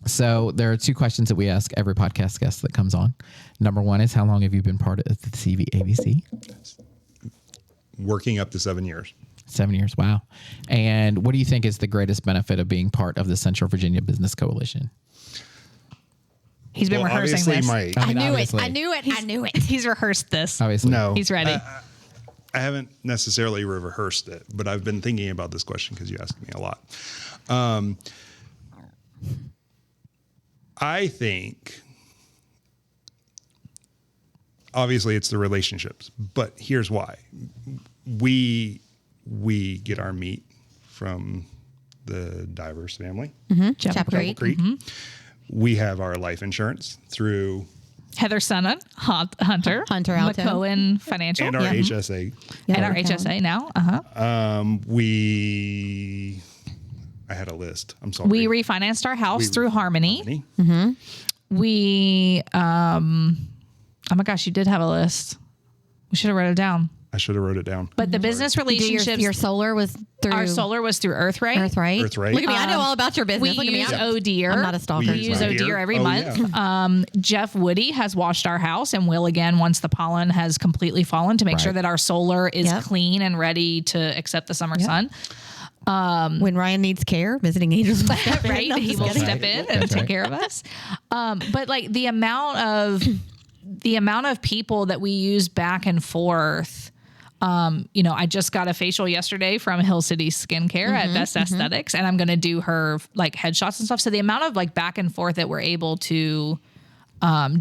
So there are 2 questions that we ask every podcast guest that comes on. Number 1 is how long have you been part of the CVABC? working up to 7 years. 7 years. Wow. And what do you think is the greatest benefit of being part of the Central Virginia Business Coalition? He's been rehearsing obviously this. my I knew it. obviously. I knew it. I knew it. He's rehearsed this. Obviously. no, He's ready. I haven't necessarily rehearsed it, but I've been thinking about this question because you asked me a lot. I think obviously it's the relationships, but here's why. We get our meat from the Divers family, Chapel Creek. Creek. We have our life insurance through Heather Sunnon, Hunter Alto. McCohen Financial, and our HSA. and our HSA now. I had a list. I'm sorry. We refinanced our house through Harmony. Harmony. We, oh my gosh, you did have a list. We should have wrote it down. I should have wrote it down. But the business Do relationships, your solar was through our solar was through Earthright. Earthright. Earthright. Look at me. I know all about your business. We Look at me. use I'm- O'Deer. I'm not a stalker. We use O'Deer. O'Deer every Oh, month. yeah. Jeff Woody has washed our house and will again once the pollen has completely fallen to make sure that our solar is Yep. clean and ready to accept the summer sun. When Ryan needs care, visiting angels. will step in. Right? I'm He just will kidding. step in and That's take right. care of us. But like the amount of people that we use back and forth. I just got a facial yesterday from Hill City Skincare at Best Aesthetics, and I'm going to do her like headshots and stuff. So the amount of like back and forth that we're able to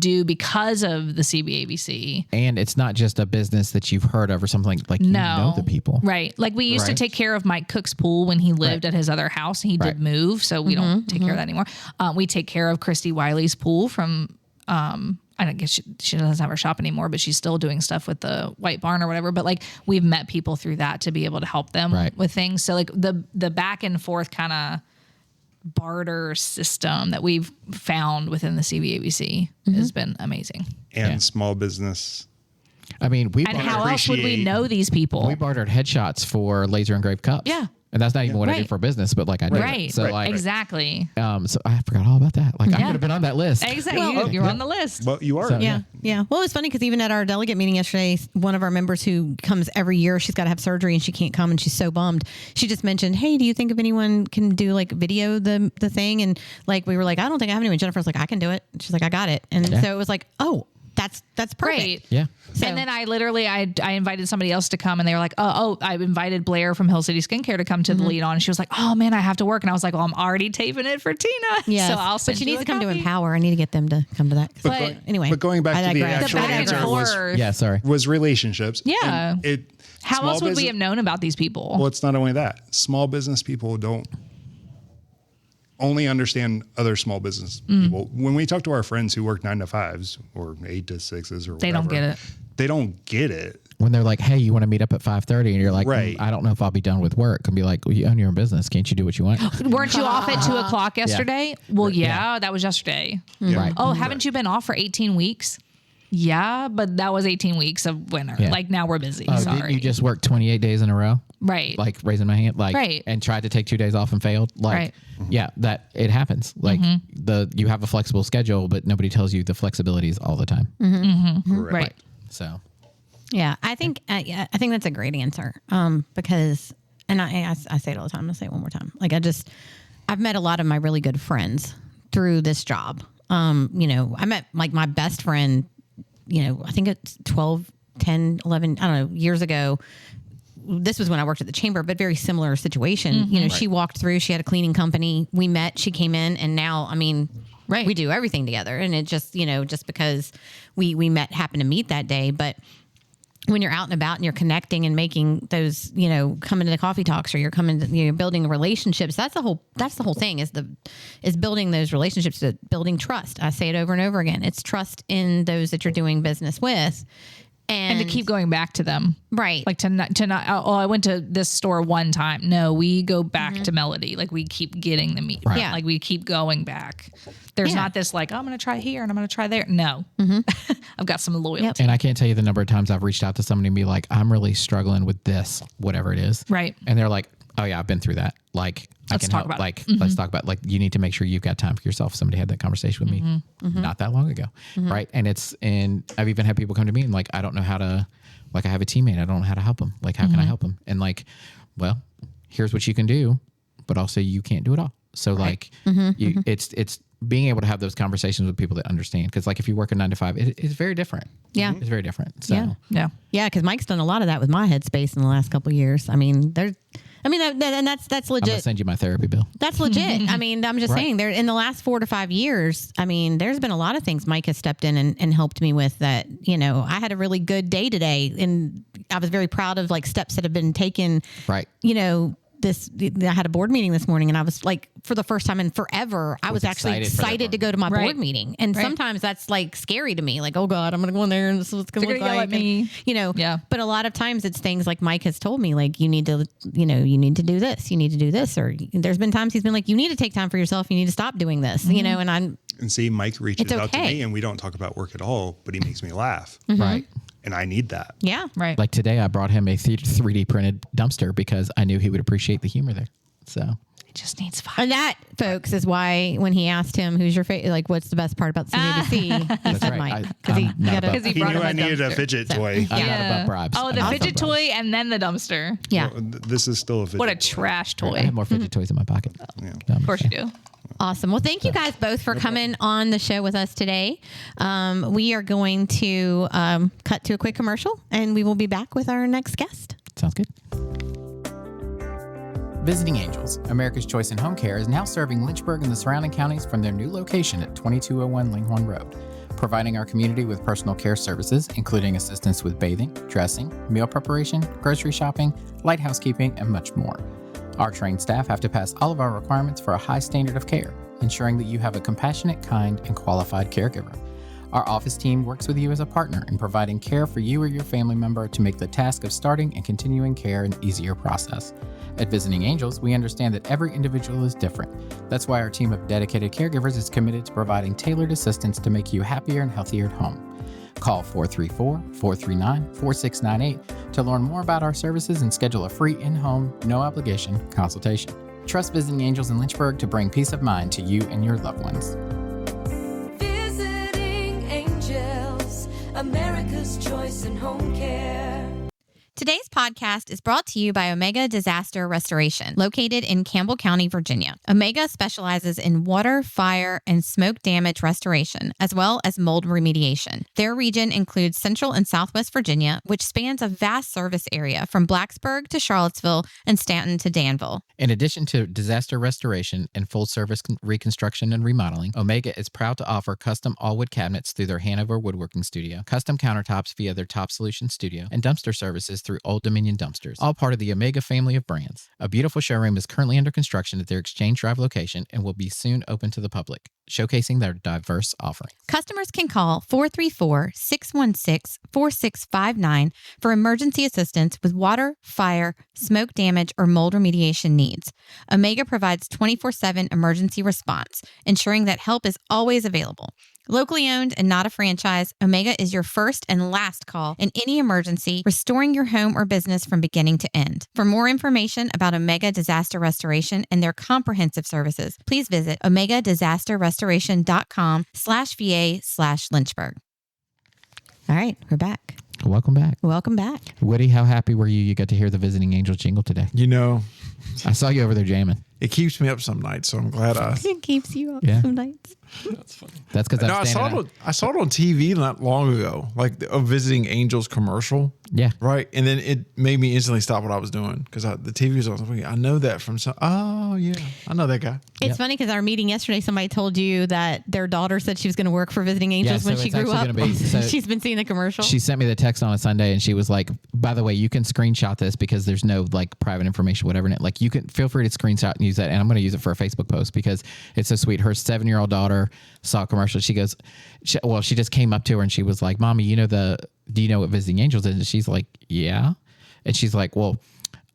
do because of the CBABC. And it's not just a business that you've heard of or something like you know the people. Right. Like we used to Right. take care of Mike Cook's pool when he lived at his other house, and he Right. did move. So we don't take care of that anymore. We take care of Christy Wiley's pool from, I don't guess she doesn't have her shop anymore, but she's still doing stuff with the White Barn or whatever. But like we've met people through that to be able to help them Right. with things. So like the back and forth kind of barter system that we've found within the CBABC has been amazing. And Yeah. small business. I mean, we And bartered, how else would we appreciate- know these people? we bartered headshots for laser engraved cups. Yeah. And that's not even what I Right. did for business, but like I did Right. it. So like, Exactly. so I forgot all about that. Like I Yeah. could have been on that list. Exactly. You're on the list. Well, you are. So, Yeah. Yeah. Well, it was funny because even at our delegate meeting yesterday, one of our members who comes every year, she's got to have surgery and she can't come and she's so bummed. She just mentioned, hey, do you think if anyone can do like video the thing? And like, we were like, I don't think I have anyone. Jennifer was like, I can do it. She's like, I got it. And Yeah. so it was like, oh, that's perfect. Right. Yeah. So- And then I invited somebody else to come, and they were like, I invited Blair from Hill City Skincare to come to the lead on. And she was like, oh man, I have to work. And I was like, well, I'm already taping it for Tina. Yeah. So I'll send but she you needs a to come to copy. Empower. I need to get them to come to that. But Anyway. But going back I to the digress. actual back and answer was, forth. Yeah. Sorry. was relationships. Yeah. And How small else would we business- have known about these people? Well, it's not only that. Small business people don't only understand other small business people. When we talk to our friends who work 9 to 5s or 8 to 6s or They whatever, don't get it. They don't get it. When they're like, hey, you want to meet up at 5:30? And you're like, Right. I don't know if I'll be done with work. And be like, well, you own your own business. Can't you do what you want? Weren't you off at 2:00 yesterday? Well, yeah, that was yesterday. Right. Oh, haven't you been off for 18 weeks? Yeah, but that was 18 weeks of winter. Yeah. Like now we're busy. Oh, Sorry. didn't you just work 28 days in a row? right. Like raising my hand, like, Right. and tried to take 2 days off and failed. Like, Right. yeah, that it happens. Like you have a flexible schedule, but nobody tells you the flexibility is all the time. Correct. right. So Yeah, I think that's a great answer. Because, and I say it all the time. I'm gonna say it one more time. Like I've met a lot of my really good friends through this job. I met like my best friend. I think it's 12, 10, 11, I don't know, years ago. This was when I worked at the chamber, but very similar situation. She walked through. She had a cleaning company. We met. She came in, and now, I mean. Right. We do everything together, and it just just because we happened to meet that day, but when you're out and about and you're connecting and making those, coming to the coffee talks or you're coming to, building relationships, that's the whole thing is building those relationships, building trust. I say it over and over again. It's trust in those that you're doing business with. And to keep going back to them. right. Like to not, I went to this store one time. No, we go back to Melody. Like we keep getting the meat. Right. Yeah. Like we keep going back. There's Yeah. not this like, I'm going to try here and I'm going to try there. No, I've got some loyalty. Yep. and I can't tell you the number of times I've reached out to somebody and be like, I'm really struggling with this, whatever it is. Right. And they're like, oh yeah, I've been through that. Like Let's I can talk help. about it. Like let's talk about like you need to make sure you've got time for yourself. Somebody had that conversation with me not that long ago. Right. And I've even had people come to me and like, I don't know how to, like I have a teammate. I don't know how to help them. Like, how can I help them? And like well, here's what you can do, but also you can't do it all. So like it's being able to have those conversations with people that understand. Because like if you work a 9 to 5, it's very different. Yeah. It's very different. So Yeah. Yeah, because Mike's done a lot of that with my headspace in the last couple of years. I mean, that's I'm gonna legit. send you my therapy bill. That's legit. I mean, I'm just Right. saying there in the last 4 to 5 years, I mean, there's been a lot of things Mike has stepped in and helped me with that, I had a really good day today and I was very proud of like steps that have been taken. Right. I had a board meeting this morning and I was like, for the first time in forever, I was actually excited for that excited to board go to my Right. board meeting. And Right. sometimes that's like scary to me. Like, oh God, I'm going to go in there and this is what's going to They're look gonna like. yell at me. And, Yeah. But a lot of times it's things like Mike has told me, like, you need to do this, you need to do this. Or there's been times he's been like, you need to take time for yourself. You need to stop doing this, and I'm, And see, Mike reaches It's out to okay. me and we don't talk about work at all, but he makes me laugh. Right. And I need that. yeah. Right. Like today, I brought him a 3D printed dumpster because I knew he would appreciate the humor there. So It just needs 5. And that, folks, is why when he asked him, "Who's your favorite? Like, what's the best part about CABC?" He said right. Mike I'm not above- He brought knew him I a needed a dumpster. fidget So, toy. I'm not above bribes. Oh, the I'm fidget above bribes. toy and then the dumpster. Yeah, This is still a fidget What a toy. trash I toy. have more fidget toys in my pocket. Of course you do. awesome. Well, thank you guys both for coming on the show with us today. We are going to cut to a quick commercial, and we will be back with our next guest. Sounds good. Visiting Angels, America's Choice in Home Care, is now serving Lynchburg and the surrounding counties from their new location at 2201 Linghorn Road, providing our community with personal care services, including assistance with bathing, dressing, meal preparation, grocery shopping, light housekeeping, and much more. Our trained staff have to pass all of our requirements for a high standard of care, ensuring that you have a compassionate, kind, and qualified caregiver. Our office team works with you as a partner in providing care for you or your family member to make the task of starting and continuing care an easier process. At Visiting Angels, we understand that every individual is different. That's why our team of dedicated caregivers is committed to providing tailored assistance to make you happier and healthier at home. Call 434-439-4698 to learn more about our services and schedule a free in-home, no-obligation consultation. Trust Visiting Angels in Lynchburg to bring peace of mind to you and your loved ones. Visiting Angels, America's Choice in Home Care. Today's podcast is brought to you by Omega Disaster Restoration, located in Campbell County, Virginia. Omega specializes in water, fire, and smoke damage restoration, as well as mold remediation. Their region includes Central and Southwest Virginia, which spans a vast service area from Blacksburg to Charlottesville and Stanton to Danville. In addition to disaster restoration and full-service reconstruction and remodeling, Omega is proud to offer custom all-wood cabinets through their Hanover Woodworking Studio, custom countertops via their Top Solution Studio, and dumpster services through Old Dominion Dumpsters, all part of the Omega family of brands. A beautiful showroom is currently under construction at their Exchange Drive location and will be soon open to the public, showcasing their diverse offerings. Customers can call 434-616-4659 for emergency assistance with water, fire, smoke damage, or mold remediation needs. Omega provides 24/7 emergency response, ensuring that help is always available. Locally owned and not a franchise, Omega is your first and last call in any emergency, restoring your home or business from beginning to end. For more information about Omega Disaster Restoration and their comprehensive services, please visit omegadisasterrestoration.com/VA/Lynchburg. All right, we're back. Welcome back. Welcome back. Woody, how happy were you got to hear the Visiting Angels jingle today? I saw you over there jamming. It keeps me up some nights, so I'm glad It keeps you up Yeah. some nights. That's funny. That's because No, I saw it on TV not long ago, like a Visiting Angels commercial. Yeah. Right. And then it made me instantly stop what I was doing because the TV was on. I know that from some. Oh, yeah. I know that guy. It's funny because our meeting yesterday, somebody told you that their daughter said she was going to work for Visiting Angels so when she it's grew actually up. gonna be- so She's been seeing the commercial. She sent me the text on a Sunday and she was like, by the way, you can screenshot this because there's no like private information, whatever in it. Like you can feel free to screenshot and use that. And I'm going to use it for a Facebook post because it's so sweet. Her 7-year-old daughter saw a commercial. She goes, she just came up to her and she was like, Mommy, do you know what Visiting Angels is? And she's like, yeah. And she's like, well,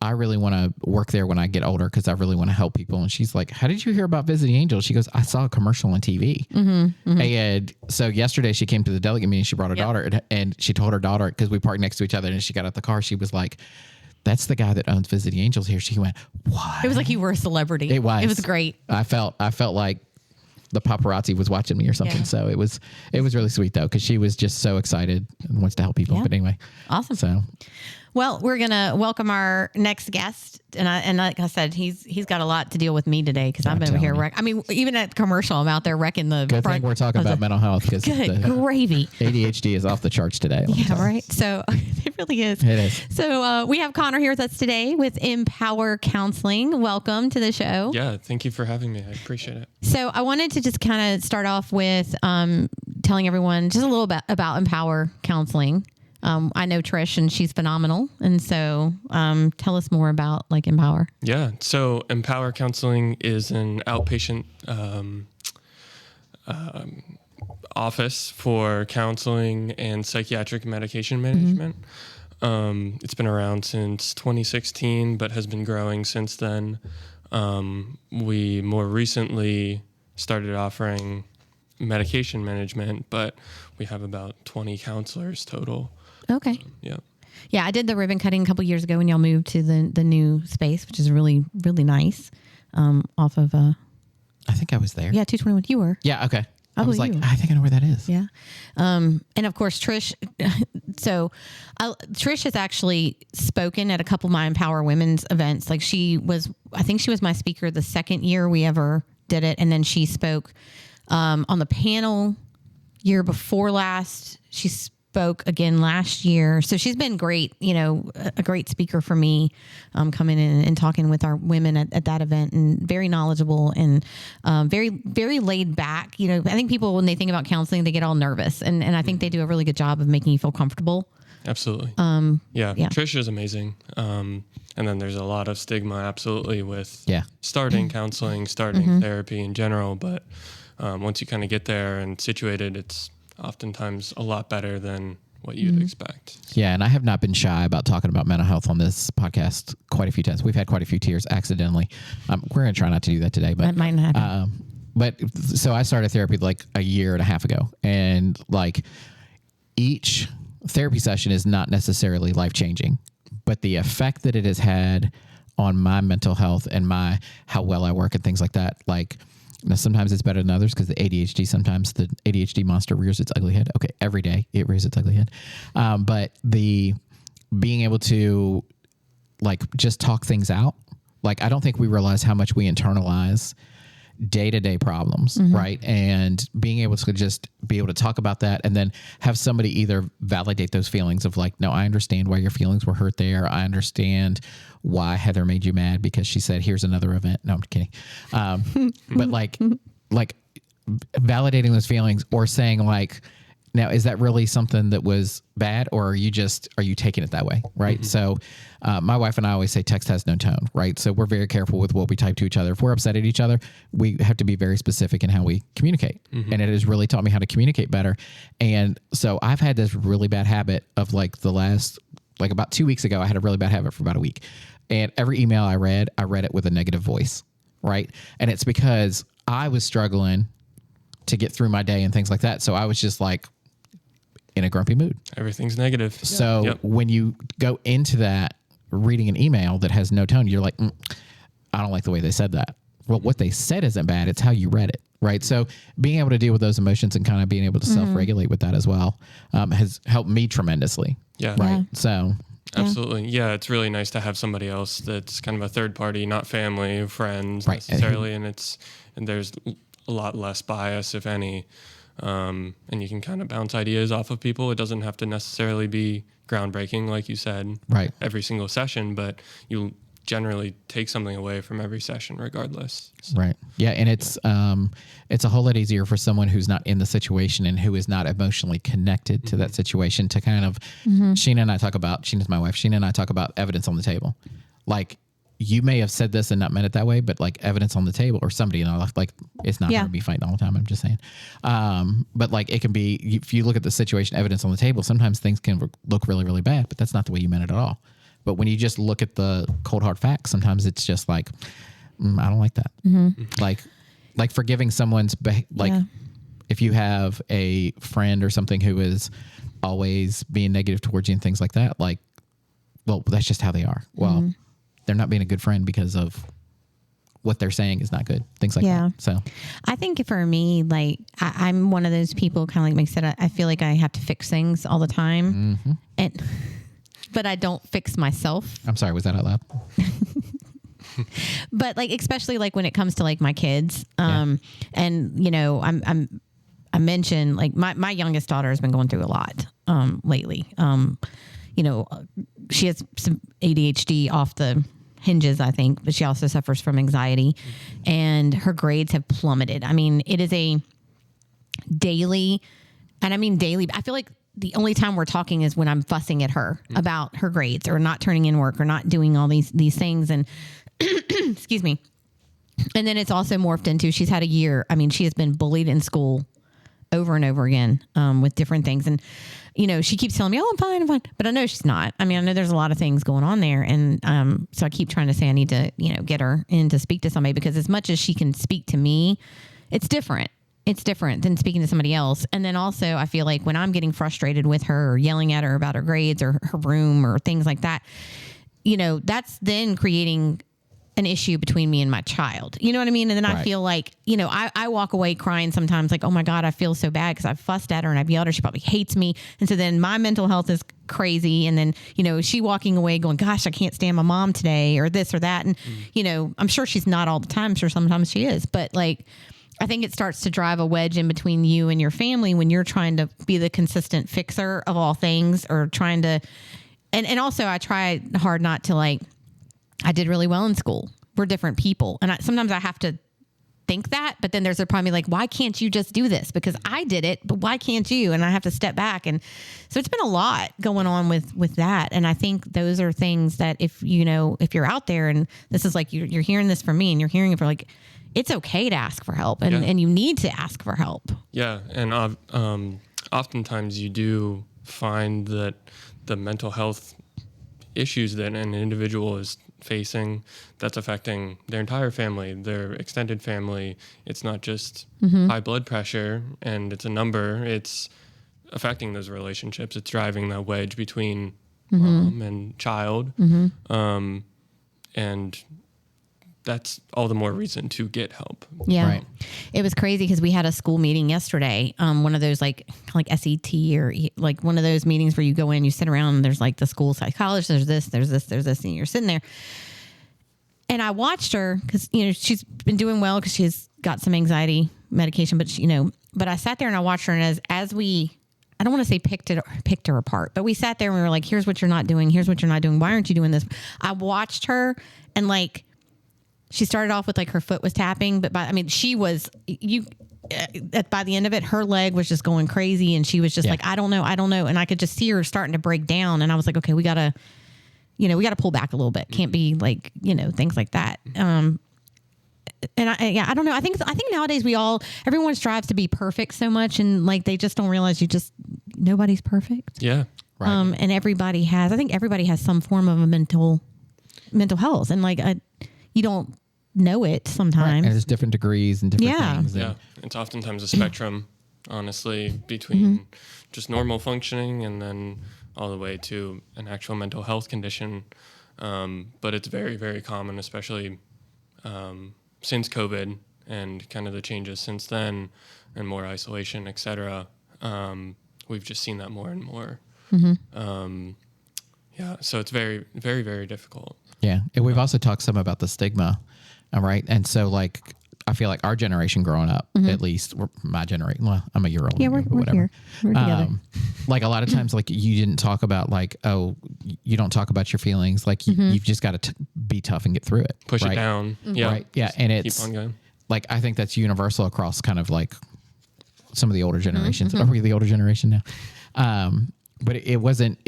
I really want to work there when I get older because I really want to help people. And she's like, how did you hear about Visiting Angels? She goes, I saw a commercial on TV. And so yesterday she came to the delegate meeting. She brought her daughter and she told her daughter, because we parked next to each other, and she got out the car. She was like, that's the guy that owns Visiting Angels here. She went, what? It was like you were a celebrity. It was. It was great. I felt like the paparazzi was watching me or something. Yeah. So it was really sweet though, because she was just so excited and wants to help people. Yeah. But anyway, Awesome. So Well, we're gonna welcome our next guest, and like I said, he's got a lot to deal with me today because I've been over here. telling you. Even at commercial, I'm out there wrecking the. Good front thing we're talking of the- about mental health because Good gravy. ADHD is off the charts today. let me Yeah, tell you. right. So it really is. It is. So we have Connor here with us today with Empower Counseling. Welcome to the show. Yeah, thank you for having me. I appreciate it. So I wanted to just kind of start off with telling everyone just a little bit about Empower Counseling. I know Trish and she's phenomenal. And so tell us more about like Empower. Yeah, so Empower Counseling is an outpatient office for counseling and psychiatric medication management. It's been around since 2016, but has been growing since then. We more recently started offering medication management, but we have about 20 counselors total. Okay. Yeah. Yeah, I did the ribbon cutting a couple years ago when y'all moved to the new space, which is really, really nice. Off of, I think I was there. 221. You were. Yeah. Okay. I believe was like, you. I think I know where that is. Yeah. And of course, Trish. So Trish has actually spoken at a couple of my Empower Women's events. Like I think she was my speaker the second year we ever did it. And then she spoke on the panel year before last. She spoke again last year. So she's been great, a great speaker for me, coming in and talking with our women at that event, and very knowledgeable and very, very laid back. I think people, when they think about counseling, they get all nervous. And I think they do a really good job of making you feel comfortable. Absolutely. Yeah. Trish is amazing. And then there's a lot of stigma, absolutely, with starting counseling, starting therapy in general. But once you kind of get there and situated, it's oftentimes a lot better than what you'd expect. Yeah, and I have not been shy about talking about mental health on this podcast quite a few times. We've had quite a few tears accidentally. We're going to try not to do that today, but That might not happen. But so I started therapy like a year and a half ago, and like each therapy session is not necessarily life-changing, but the effect that it has had on my mental health and how well I work and things like that, like, now, sometimes it's better than others because sometimes the ADHD monster rears its ugly head. Okay, every day it rears its ugly head. But the being able to like just talk things out, like I don't think we realize how much we internalize day-to-day problems, right? And being able to just be able to talk about that and then have somebody either validate those feelings of like, no, I understand why your feelings were hurt there. I understand why Heather made you mad because she said, here's another event. No, I'm kidding. But like validating those feelings or saying like, now, is that really something that was bad, or are you taking it that way? Right. So my wife and I always say text has no tone. Right. So we're very careful with what we type to each other. If we're upset at each other, we have to be very specific in how we communicate. And it has really taught me how to communicate better. And so I've had this really bad habit of like about 2 weeks ago, I had a really bad habit for about a week. And every email I read it with a negative voice. Right. And it's because I was struggling to get through my day and things like that. So I was just like, in a grumpy mood. Everything's negative. So when you go into that reading an email that has no tone, you're like, I don't like the way they said that. Well, what they said isn't bad. It's how you read it. Right. So being able to deal with those emotions and kind of being able to self-regulate with that as well has helped me tremendously. Yeah. Right. Yeah. So. Absolutely. Yeah. It's really nice to have somebody else that's kind of a third party, not family, friends necessarily. And there's a lot less bias, if any. And you can kind of bounce ideas off of people. It doesn't have to necessarily be groundbreaking, like you said, every single session, but you generally take something away from every session regardless. So. Right. Yeah. And it's a whole lot easier for someone who's not in the situation and who is not emotionally connected to that situation to kind of, Sheena's my wife. Sheena and I talk about evidence on the table. Like, you may have said this and not meant it that way, but like evidence on the table or somebody, like it's not going to be fighting all the time. I'm just saying. But like it can be, if you look at the situation, evidence on the table, sometimes things can look really, really bad, but that's not the way you meant it at all. But when you just look at the cold hard facts, sometimes it's just like, I don't like that. Like forgiving someone's, if you have a friend or something who is always being negative towards you and things like that, like, well, that's just how they are. Well, they're not being a good friend because of what they're saying is not good. Things like that. So I think for me, like I'm one of those people kind of like Mike said, I feel like I have to fix things all the time. And but I don't fix myself. I'm sorry, was that out loud? But like, especially like when it comes to like my kids, and you know, I mentioned like my youngest daughter has been going through a lot, lately. You know, she has some ADHD off the hinges, I think, but she also suffers from anxiety, and her grades have plummeted. I mean, it is a daily, and I mean daily, I feel like the only time we're talking is when I'm fussing at her about her grades or not turning in work or not doing all these things. And excuse me. And then it's also morphed into, she's had a year. I mean, she has been bullied in school over and over again, with different things. And, you know, she keeps telling me, oh, I'm fine. But I know she's not. I mean, I know there's a lot of things going on there. And, so I keep trying to say I need to, you know, get her in to speak to somebody, because as much as she can speak to me, it's different. It's different than speaking to somebody else. And then also I feel like when I'm getting frustrated with her or yelling at her about her grades or her room or things like that, you know, that's then creating an issue between me and my child. You know what I mean? And then I feel like, you know, I walk away crying sometimes like, oh my God, I feel so bad because I've fussed at her and I've yelled at her. She probably hates me. And so then my mental health is crazy. And then, you know, she walking away going, gosh, I can't stand my mom today or this or that. And, you know, I'm sure she's not all the time. I'm sure sometimes she is. But like, I think it starts to drive a wedge in between you and your family when you're trying to be the consistent fixer of all things, or trying to, and also I try hard not to like, I did really well in school. We're different people. And sometimes I have to think that, but then there's a problem like, why can't you just do this? Because I did it, but why can't you? And I have to step back. And so it's been a lot going on with that. And I think those are things that if, you know, if you're out there and this is like, you're hearing this from me and you're hearing it for like, it's okay to ask for help and you need to ask for help. Yeah. And oftentimes you do find that the mental health issues that an individual is facing, that's affecting their entire family, their extended family. It's not just high blood pressure and it's a number. It's affecting those relationships. It's driving that wedge between mom and child. And that's all the more reason to get help. Yeah. Right. It was crazy because we had a school meeting yesterday. One of those like SET or like one of those meetings where you go in, you sit around and there's like the school psychologist, there's this, and you're sitting there. And I watched her because, you know, she's been doing well because she's got some anxiety medication, but she, you know, but I sat there and I watched her, and as we, I don't want to say picked her apart, but we sat there and we were like, here's what you're not doing. Here's what you're not doing. Why aren't you doing this? I watched her and like, she started off with like her foot was tapping, but by the end of it, her leg was just going crazy. And she was just like, I don't know. And I could just see her starting to break down. And I was like, okay, we gotta pull back a little bit. Can't be like, you know, things like that. And I don't know. I think nowadays everyone strives to be perfect so much. And like, they just don't realize nobody's perfect. Yeah. Right. And everybody has some form of a mental health. And like, you don't know it sometimes. Right. And there's different degrees and different things. Yeah. It's oftentimes a spectrum, honestly, between just normal functioning and then all the way to an actual mental health condition. But it's very, very common, especially since COVID and kind of the changes since then and more isolation, et cetera. We've just seen that more and more. So it's very, very, very difficult. Yeah. And we've also talked some about the stigma. Right. And so like, I feel like our generation growing up, at least my generation, well, I'm a year old. Yeah, we're here. We're together. Like a lot of times, like you didn't talk about like, oh, you don't talk about your feelings. Like you've just got to be tough and get through it. Push it down. Yeah. Right. Yeah. And it's keep on going. Like, I think that's universal across kind of like some of the older generations. Are we the older generation now? But it wasn't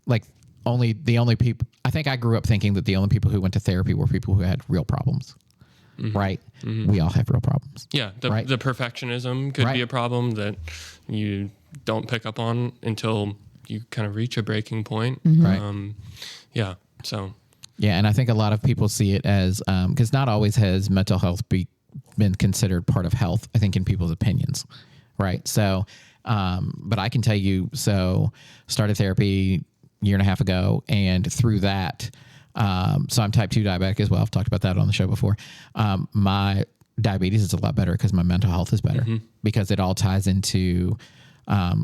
like the only people, I think I grew up thinking that the only people who went to therapy were people who had real problems. Right. We all have real problems. Yeah. The perfectionism could be a problem that you don't pick up on until you kind of reach a breaking point. Right. Yeah. So. Yeah. And I think a lot of people see it as, because not always has mental health been considered part of health, I think, in people's opinions. Right. So, but I can tell you, so started therapy a year and a half ago, and through that, so I'm type 2 diabetic as well. I've talked about that on the show before. My diabetes is a lot better because my mental health is better, because it all ties into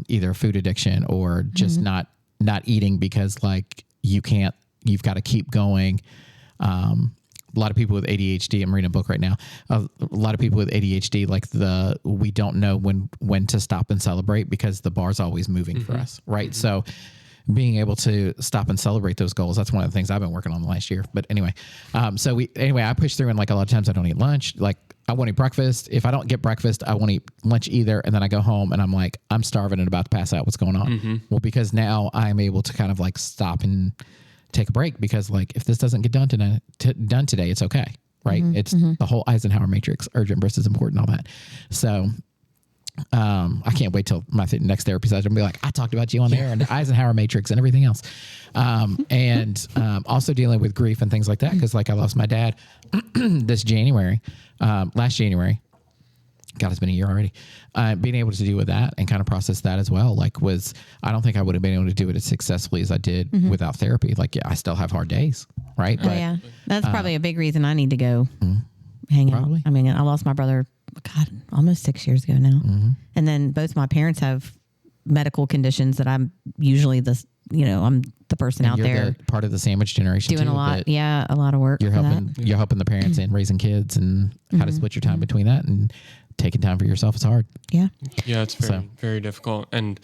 either food addiction or just not not eating because like you've got to keep going. A lot of people with ADHD, I'm reading a book right now. A lot of people with ADHD, like we don't know when to stop and celebrate because the bar's always moving for us, right? So being able to stop and celebrate those goals, that's one of the things I've been working on the last year. But anyway, I push through, and like a lot of times I don't eat lunch. Like I won't eat breakfast. If I don't get breakfast, I won't eat lunch either. And then I go home and I'm like, I'm starving and about to pass out. What's going on? Well, because now I'm able to kind of like stop and take a break, because like if this doesn't get done today, it's okay, right? It's the whole Eisenhower matrix, urgent versus important, all that. So I can't wait till my next therapy session and be like, I talked about you on there and the Eisenhower matrix and everything else. And also dealing with grief and things like that, because like I lost my dad last January. God, it's been a year already. Being able to deal with that and kind of process that as well, I don't think I would have been able to do it as successfully as I did without therapy. Like, yeah, I still have hard days, right? Oh, yeah. That's probably a big reason I need to go hang out. I mean, I lost my brother, almost 6 years ago now. And then both my parents have medical conditions that I'm usually I'm the person and out you're there part of the sandwich generation doing too, a lot. Yeah, a lot of work. You're helping the parents and raising kids and how to split your time between that, and taking time for yourself is hard. Yeah. Yeah, it's very difficult. And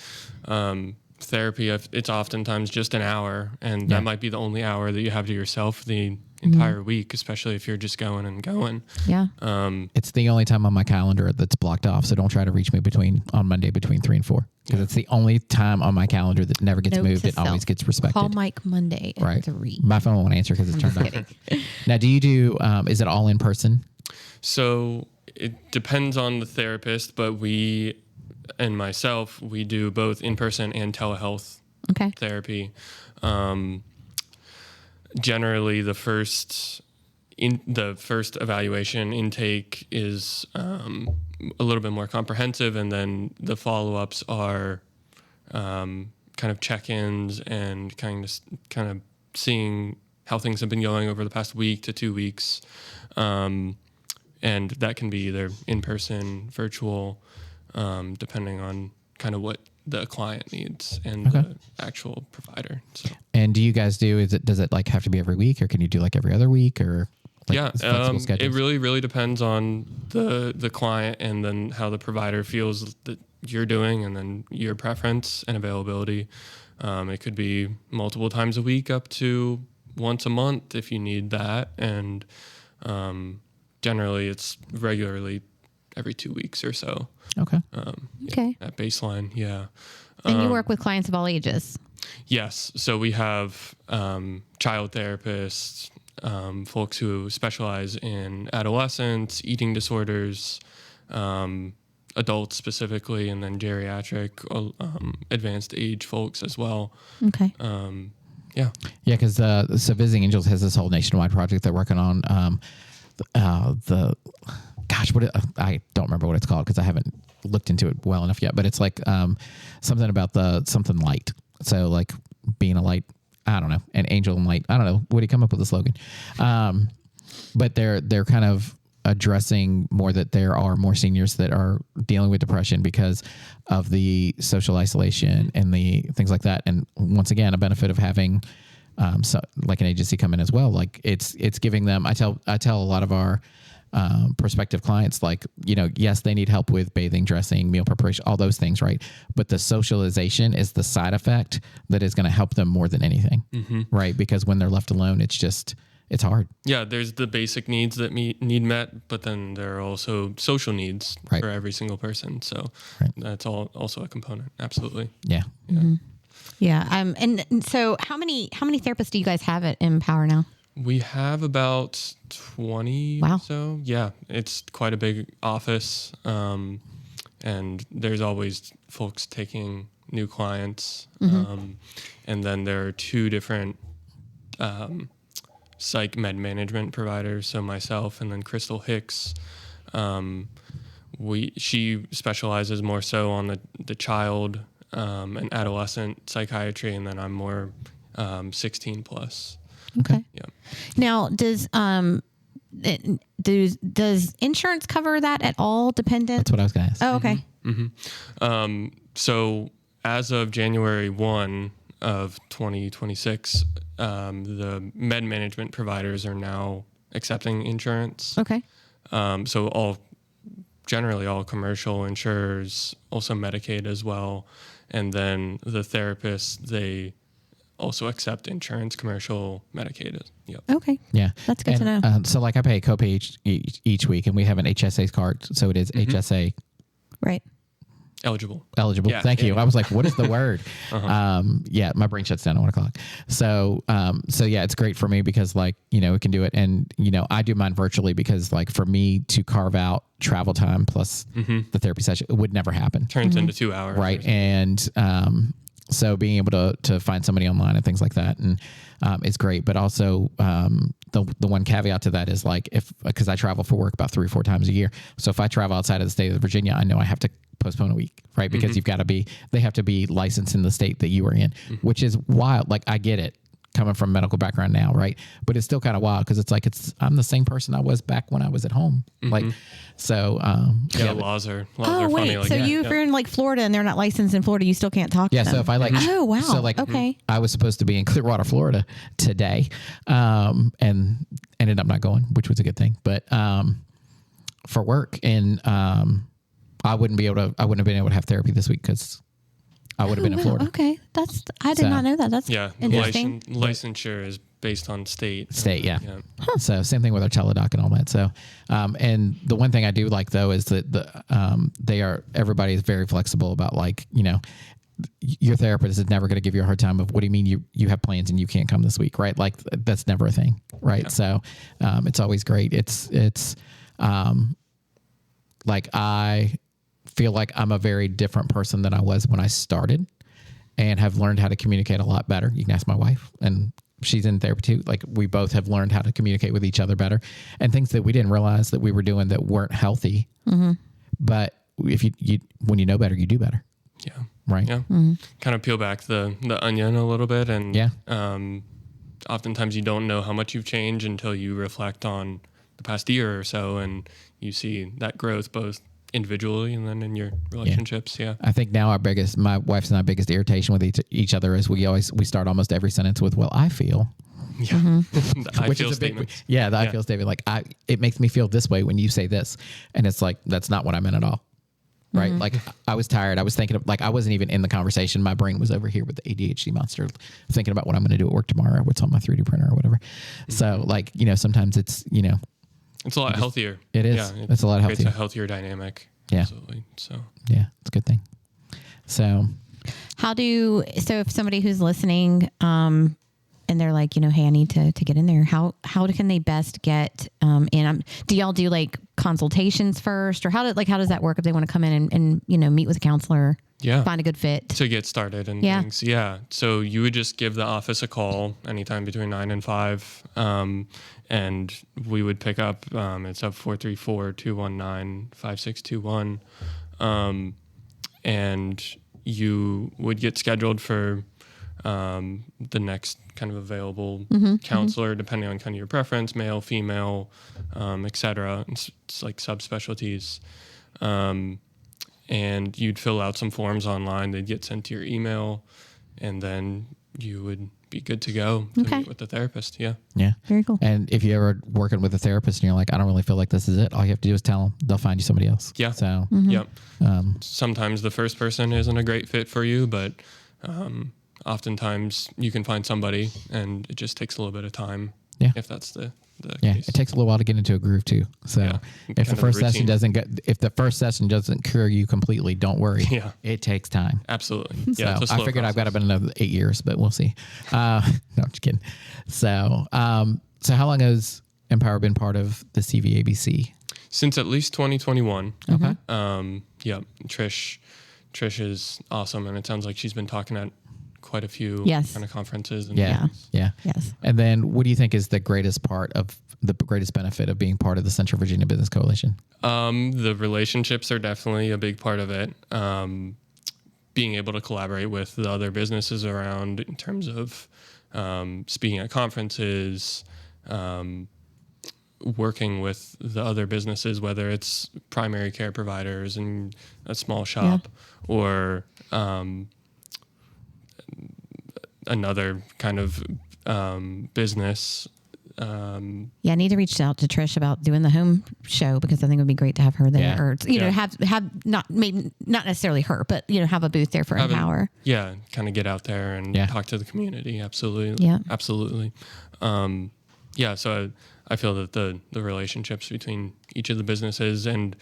therapy, it's oftentimes just an hour, and that might be the only hour that you have to yourself the entire week, especially if you're just going and going. Yeah. It's the only time on my calendar that's blocked off, so don't try to reach me on Monday between 3 and 4, because it's the only time on my calendar that never gets moved. It always gets respected. Call Mike Monday at 3. My phone won't answer because it's turned off. Now, do you do? Is it all in person? So it depends on the therapist, but we and myself, we do both in-person and telehealth therapy. Generally, the first evaluation intake is a little bit more comprehensive, and then the follow-ups are kind of check-ins and kind of seeing how things have been going over the past week to 2 weeks. And that can be either in-person, virtual, depending on kind of what the client needs and the actual provider. So. And do you guys does it like have to be every week, or can you do like every other week, or it really depends on the client, and then how the provider feels that you're doing, and then your preference and availability. It could be multiple times a week up to once a month if you need that, and generally it's regularly every 2 weeks or so. Okay. At baseline, yeah. And you work with clients of all ages? Yes. So we have child therapists, folks who specialize in adolescents, eating disorders, adults specifically, and then geriatric, advanced age folks as well. Okay. Yeah. Yeah, because so Visiting Angels has this whole nationwide project they're working on. I don't remember what it's called because I haven't looked into it well enough yet, but it's like something about something light. So like being a light, I don't know, an angel and light. I don't know. What do you come up with the slogan? But they're kind of addressing more that there are more seniors that are dealing with depression because of the social isolation and the things like that. And once again, a benefit of having so like an agency come in as well. Like it's giving them. I tell a lot of our prospective clients, like, yes, they need help with bathing, dressing, meal preparation, all those things, right? But the socialization is the side effect that is going to help them more than anything, right? Because when they're left alone, it's hard. Yeah, there's the basic needs that need met, but then there are also social needs for every single person. So that's also a component. Absolutely. Yeah. Yeah. And so how many therapists do you guys have at Empower now? We have about 20 or so. Yeah, it's quite a big office. And there's always folks taking new clients. And then there are 2 different psych med management providers. So myself and then Crystal Hicks. She specializes more so on the child and adolescent psychiatry, and then I'm more 16 plus. Okay. Yeah. Now, does insurance cover that at all? Dependent? That's what I was going to ask. Oh, okay. So as of January 1, of 2026, the med management providers are now accepting insurance. Okay. So generally all commercial insurers, also Medicaid as well. And then the therapists, they also accept insurance, commercial, Medicaid. Yep. Okay. Yeah. That's good to know. So like I pay a copay each week, and we have an HSA card. So it is HSA Right. Eligible. eligible. Thank you. yeah. I was like, what is the word? Yeah, my brain shuts down at 1 o'clock. So yeah, it's great for me because like, we can do it. And, I do mine virtually because like for me to carve out travel time plus the therapy session, it would never happen. Turns into 2 hours. Right. And, so being able to find somebody online and things like that and is great. But also the one caveat to that is like because I travel for work about 3 or 4 times a year. So if I travel outside of the state of Virginia, I know I have to postpone a week, right? Because they have to be licensed in the state that you are in, which is wild. Like I get it coming from a medical background now, right? But it's still kind of wild because it's like I'm the same person I was back when I was at home. Like, so Yeah, laws are Oh, funny. wait. Like So that. if you're in like Florida and they're not licensed in Florida, you still can't talk to them. so if I like, Oh, wow. So like, Okay. I was supposed to be in Clearwater, Florida today, and ended up not going, which was a good thing. But for work, and I wouldn't have been able to have therapy this week because I would have been in Wow, Florida. Okay. I did So- not know that. That's Yeah, interesting. licensure is based on state. State, yeah. So same thing with our teledoc and all that. So, and the one thing I do like though is that everybody is very flexible about like, your therapist is never going to give you a hard time of what do you mean you have plans and you can't come this week, right? Like that's never a thing, right? Yeah. So, it's always great. It's like I feel like I'm a very different person than I was when I started and have learned how to communicate a lot better. You can ask my wife and she's in therapy too. Like we both have learned how to communicate with each other better and things that we didn't realize that we were doing that weren't healthy. But if when you know better, you do better. Yeah. Right. Yeah. Kind of peel back the onion a little bit. And oftentimes you don't know how much you've changed until you reflect on the past year or so and you see that growth both individually and then in your relationships. Yeah. I think now my wife's and I biggest irritation with each other is we start almost every sentence with, well, I feel. Yeah. The I Which feel is a big, statements. the I feel statement. Like it makes me feel this way when you say this. And it's like, that's not what I meant at all. Right. Like I was tired. I was thinking of like, I wasn't even in the conversation. My brain was over here with the ADHD monster thinking about what I'm going to do at work tomorrow, what's on my 3D printer or whatever. So like, sometimes it's, it's a lot healthier. It is. Yeah, It's a lot It's healthier. a healthier dynamic. Yeah. Absolutely. So Yeah, it's a good thing. So so if somebody who's listening, and they're like, hey, I need to get in there. How can they best get in? Do y'all do like consultations first, or how does that work if they want to come in and meet with a counselor? Yeah. Find a good fit to get started and Yeah. things. Yeah. So you would just give the office a call anytime between 9 and 5. And we would pick up, it's up 434-219-5621. And you would get scheduled for the next kind of available counselor, depending on kind of your preference, male, female, et cetera. It's like subspecialties. And you'd fill out some forms online. They'd get sent to your email, and then you would be good to go to meet with the therapist. Yeah. yeah, Very cool. And if you're ever working with a therapist and you're like, I don't really feel like this is it, all you have to do is tell them. They'll find you somebody else. Yeah. So Yep. Sometimes the first person isn't a great fit for you, but oftentimes you can find somebody, and it just takes a little bit of time. Yeah. If that's the yeah, case. it takes a little while to get into a groove too. So Yeah, if kind the of first the session routine. if the first session doesn't cure you completely, don't worry. Yeah. It takes time. Absolutely. Yeah. So it's a I slow figured I've got process. about another 8 years, but we'll see. No, I'm just kidding. So, so how long has Empower been part of the CVABC? Since at least 2021. Okay. Yeah. Trish is awesome, and it sounds like she's been talking at quite a few Yes. kind of conferences. And Yeah. things. Yeah. Yes. And then what do you think is the greatest benefit of being part of the Central Virginia Business Coalition? The relationships are definitely a big part of it. Being able to collaborate with the other businesses around in terms of speaking at conferences, working with the other businesses, whether it's primary care providers in a small shop or another kind of business. Yeah, I need to reach out to Trish about doing the home show because I think it would be great to have her there, Yeah. or have not necessarily her, but have a booth there for Empower. Yeah, kind of get out there and Yeah. talk to the community. Absolutely. Yeah. Absolutely. So I feel that the relationships between each of the businesses and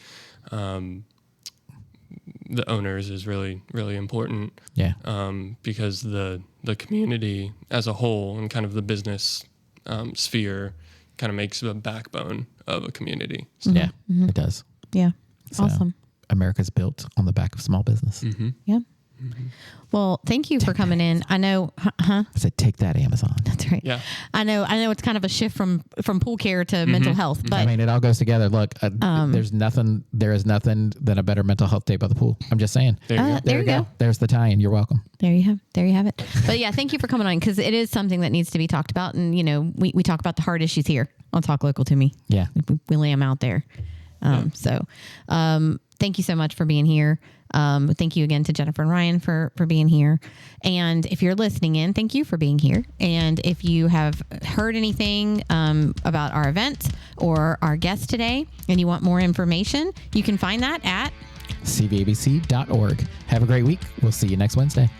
the owners is really, really important. Yeah. Because the community as a whole and kind of the business sphere kind of makes the backbone of a community. So, Yeah, it does. Yeah, So, awesome. America's built on the back of small business. Yeah. Well, thank you for coming in. I know, I said, take that, Amazon. that's right. Yeah. I know it's kind of a shift from pool care to mental health, but I mean, it all goes together. Look, there is nothing than a better mental health day by the pool. I'm just saying. There you go. there you go. There's the tie-in. You're welcome. There you have it. But yeah, thank you for coming on because it is something that needs to be talked about. And, we talk about the hard issues here on Talk Local to Me. Yeah. We lay them out there. Thank you so much for being here. Thank you again to Jennifer and Ryan for being here. And if you're listening in, thank you for being here. And if you have heard anything about our event or our guest today and you want more information, you can find that at cvabc.org. Have a great week. We'll see you next Wednesday.